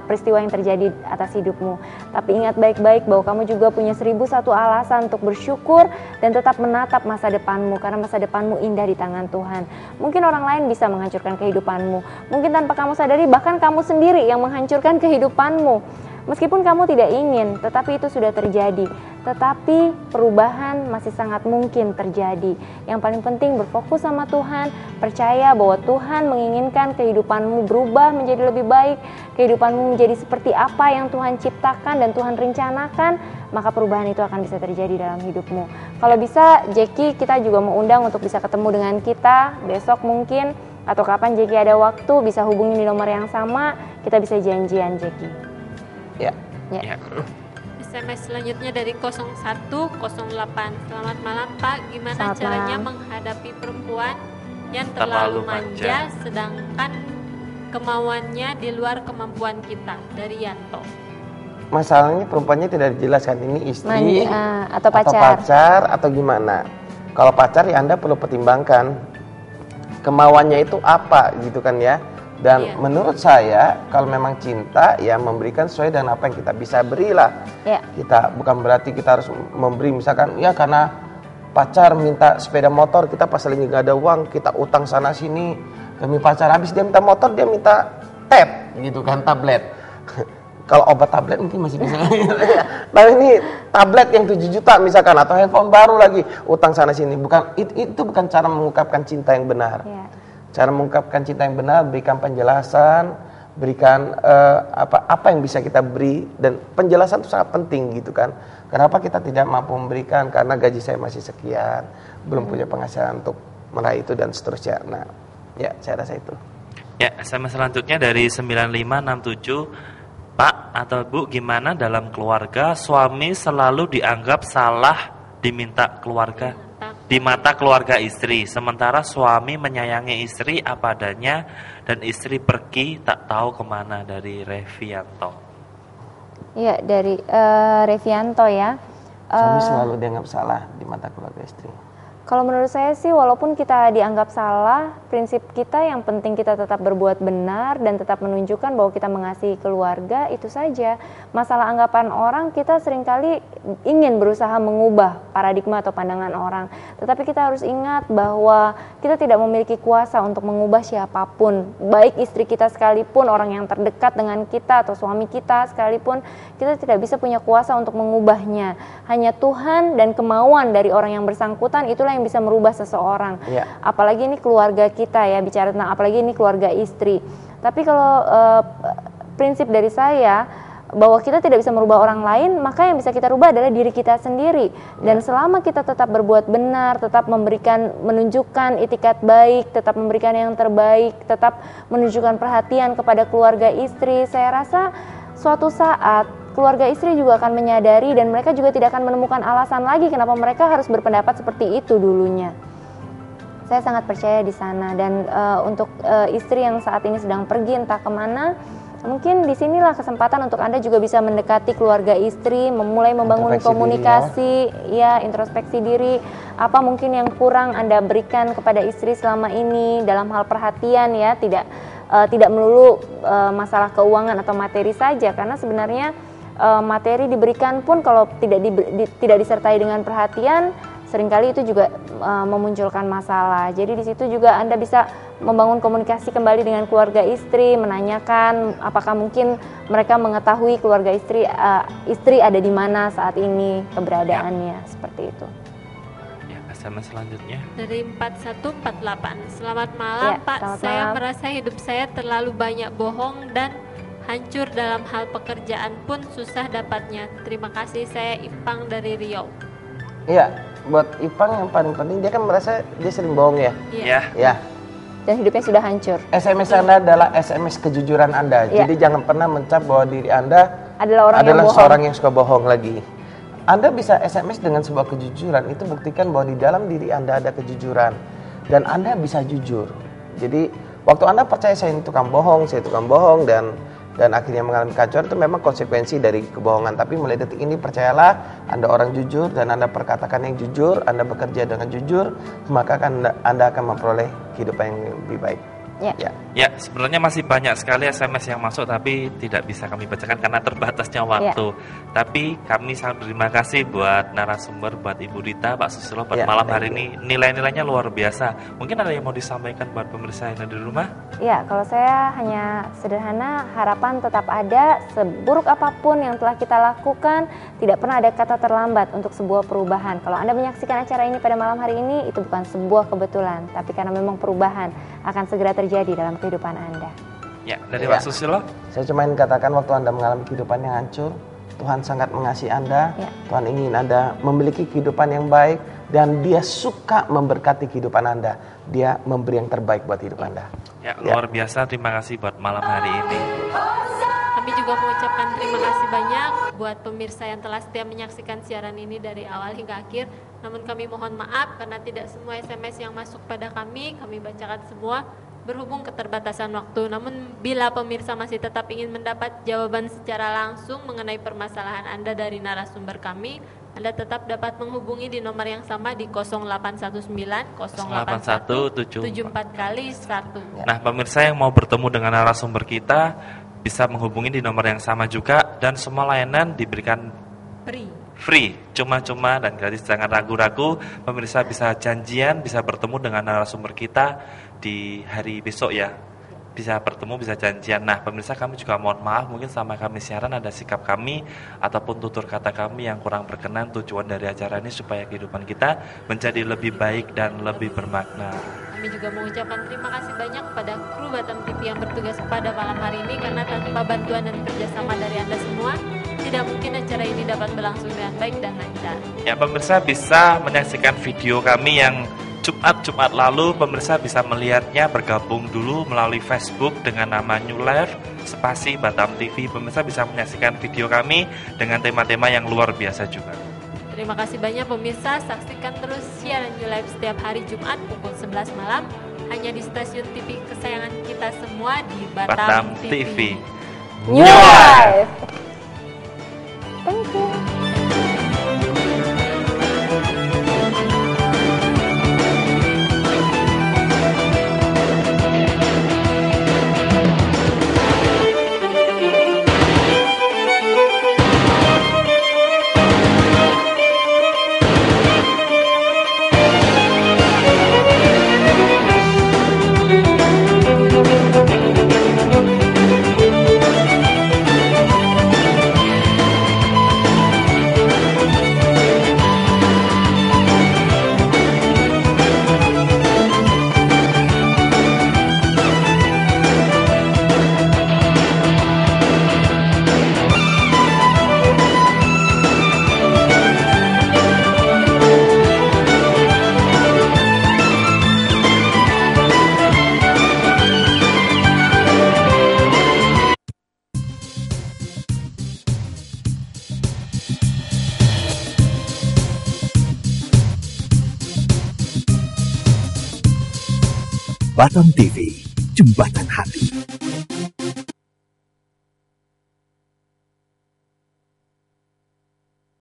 peristiwa yang terjadi atas hidupmu. Tapi ingat baik-baik bahwa kamu juga punya 1001 alasan untuk bersyukur dan tetap menatap masa depanmu, karena masa depanmu indah di tangan Tuhan. Mungkin orang lain bisa menghancurkan kehidupanmu, mungkin tanpa kamu sadari bahkan kamu sendiri yang menghancurkan kehidupanmu. Meskipun kamu tidak ingin, tetapi itu sudah terjadi. Tetapi perubahan masih sangat mungkin terjadi. Yang paling penting berfokus sama Tuhan, percaya bahwa Tuhan menginginkan kehidupanmu berubah menjadi lebih baik, kehidupanmu menjadi seperti apa yang Tuhan ciptakan dan Tuhan rencanakan, maka perubahan itu akan bisa terjadi dalam hidupmu. Kalau bisa, Jackie, kita juga mau undang untuk bisa ketemu dengan kita besok mungkin, atau kapan Jackie ada waktu, bisa hubungi di nomor yang sama, kita bisa janjian, Jackie. Ya. SMS selanjutnya dari 0108. Selamat malam Pak, gimana Selamat caranya malam. menghadapi perempuan yang terlalu manja sedangkan kemauannya di luar kemampuan kita? Dari Yanto. Masalahnya perempuannya tidak dijelaskan ini istri atau pacar atau gimana. Kalau pacar ya Anda perlu pertimbangkan kemauannya itu apa gitu kan ya. Dan menurut saya kalau memang cinta ya memberikan sesuai dengan apa yang kita bisa berilah. Kita bukan berarti kita harus memberi misalkan ya karena pacar minta sepeda motor, kita pas lagi nggak ada uang kita utang sana sini demi pacar, habis dia minta motor dia minta tab gitu kan, tablet. Kalau obat tablet mungkin masih bisa. Nah ini tablet yang 7 juta misalkan atau handphone baru lagi utang sana sini, itu bukan cara mengungkapkan cinta yang benar. Cara mengungkapkan cinta yang benar, berikan penjelasan, berikan apa yang bisa kita beri, dan penjelasan itu sangat penting gitu kan. Kenapa kita tidak mampu memberikan? Karena gaji saya masih sekian, belum punya penghasilan untuk meraih itu dan seterusnya. Nah, ya saya rasa itu. Ya, SMS selanjutnya dari 9567. Pak atau Bu, gimana dalam keluarga suami selalu dianggap salah di mata keluarga istri, sementara suami menyayangi istri apa adanya dan istri pergi tak tahu kemana? Dari Revianto. Iya, dari Revianto ya. Suami selalu dianggap salah di mata keluarga istri. Kalau menurut saya sih, walaupun kita dianggap salah, prinsip kita yang penting kita tetap berbuat benar dan tetap menunjukkan bahwa kita mengasihi keluarga, itu saja. Masalah anggapan orang, kita seringkali ingin berusaha mengubah paradigma atau pandangan orang. Tetapi kita harus ingat bahwa kita tidak memiliki kuasa untuk mengubah siapapun. Baik istri kita sekalipun, orang yang terdekat dengan kita atau suami kita sekalipun, kita tidak bisa punya kuasa untuk mengubahnya. Hanya Tuhan dan kemauan dari orang yang bersangkutan, itulah yang bisa merubah seseorang. Apalagi ini keluarga kita ya, bicara tentang apalagi ini keluarga istri. Tapi kalau prinsip dari saya bahwa kita tidak bisa merubah orang lain, maka yang bisa kita rubah adalah diri kita sendiri. Dan selama kita tetap berbuat benar, tetap menunjukkan itikat baik, tetap memberikan yang terbaik, tetap menunjukkan perhatian kepada keluarga istri, saya rasa suatu saat keluarga istri juga akan menyadari dan mereka juga tidak akan menemukan alasan lagi kenapa mereka harus berpendapat seperti itu dulunya. Saya sangat percaya di sana. Dan untuk istri yang saat ini sedang pergi entah kemana, mungkin disinilah kesempatan untuk Anda juga bisa mendekati keluarga istri, memulai membangun komunikasi, introspeksi diri. Apa mungkin yang kurang Anda berikan kepada istri selama ini dalam hal perhatian ya, tidak melulu masalah keuangan atau materi saja, karena sebenarnya materi diberikan pun kalau tidak disertai dengan perhatian, seringkali itu juga memunculkan masalah. Jadi di situ juga Anda bisa membangun komunikasi kembali dengan keluarga istri, menanyakan apakah mungkin mereka mengetahui keluarga istri ada di mana saat ini keberadaannya, seperti itu. Ya, SMS selanjutnya dari 4148. Selamat malam Pak, saya merasa hidup saya terlalu banyak bohong dan hancur dalam hal pekerjaan pun susah dapatnya. Terima kasih, saya Ipang dari Riau. Iya, buat Ipang yang paling penting dia kan merasa dia sering bohong ya. Iya. Dan hidupnya sudah hancur. SMS Anda adalah SMS kejujuran Anda. Jadi jangan pernah mencap bahwa diri Anda adalah seorang yang suka bohong lagi. Anda bisa SMS dengan sebuah kejujuran, itu buktikan bahwa di dalam diri Anda ada kejujuran dan Anda bisa jujur. Jadi waktu Anda percaya saya tukang bohong dan akhirnya mengalami kekacauan, itu memang konsekuensi dari kebohongan. Tapi mulai detik ini percayalah, Anda orang jujur dan Anda perkatakan yang jujur, Anda bekerja dengan jujur, maka Anda akan memperoleh kehidupan yang lebih baik. Ya. Ya. Ya, sebenarnya masih banyak sekali SMS yang masuk tapi tidak bisa kami bacakan karena terbatasnya waktu. Tapi kami sangat berterima kasih buat narasumber, buat Ibu Rita, Pak Susilo, buat Ya, malam thank hari you. ini. Nilai-nilainya luar biasa. Mungkin ada yang mau disampaikan buat pemirsa yang ada di rumah? Ya, kalau saya hanya sederhana, harapan tetap ada. Seburuk apapun yang telah kita lakukan, tidak pernah ada kata terlambat untuk sebuah perubahan. Kalau Anda menyaksikan acara ini pada malam hari ini, itu bukan sebuah kebetulan, tapi karena memang perubahan akan segera terjadi dalam kehidupan Anda. Ya, dari Ya. Pak Susilo? Saya cuma ingin katakan waktu Anda mengalami kehidupan yang hancur, Tuhan sangat mengasihi Anda. Ya. Tuhan ingin Anda memiliki kehidupan yang baik dan Dia suka memberkati kehidupan Anda. Dia memberi yang terbaik buat hidup Anda. Ya, luar biasa. Terima kasih buat malam hari ini. Kami juga mengucapkan terima kasih banyak buat pemirsa yang telah setia menyaksikan siaran ini dari awal hingga akhir. Namun kami mohon maaf karena tidak semua SMS yang masuk pada kami bacakan semua berhubung keterbatasan waktu. Namun bila pemirsa masih tetap ingin mendapat jawaban secara langsung mengenai permasalahan Anda dari narasumber kami, Anda tetap dapat menghubungi di nomor yang sama di 0819 081 74 kali 1. Nah, pemirsa yang mau bertemu dengan narasumber kita bisa menghubungi di nomor yang sama juga dan semua layanan diberikan free, cuma-cuma dan gratis. Jangan ragu-ragu, pemirsa bisa janjian, bisa bertemu dengan narasumber kita di hari besok ya. Bisa bertemu, bisa janjian. Nah, pemirsa kami juga mohon maaf mungkin sama kami siaran ada sikap kami ataupun tutur kata kami yang kurang berkenan. Tujuan dari acara ini supaya kehidupan kita menjadi lebih baik dan lebih bermakna. Kami juga mengucapkan terima kasih banyak kepada kru Batam TV yang bertugas pada malam hari ini karena tanpa bantuan dan kerjasama dari Anda semua, tidak mungkin acara ini dapat berlangsung dengan baik dan lancar. Ya, pemirsa bisa menyaksikan video kami yang Jumat lalu. Pemirsa bisa melihatnya, bergabung dulu melalui Facebook dengan nama New Life spasi Batam TV. Pemirsa bisa menyaksikan video kami dengan tema-tema yang luar biasa juga. Terima kasih banyak pemirsa, saksikan terus siaran New Life setiap hari Jumat pukul 11 malam hanya di stasiun TV kesayangan kita semua di Batam, TV. New Life. Thank you. Batam TV, Jembatan Hati.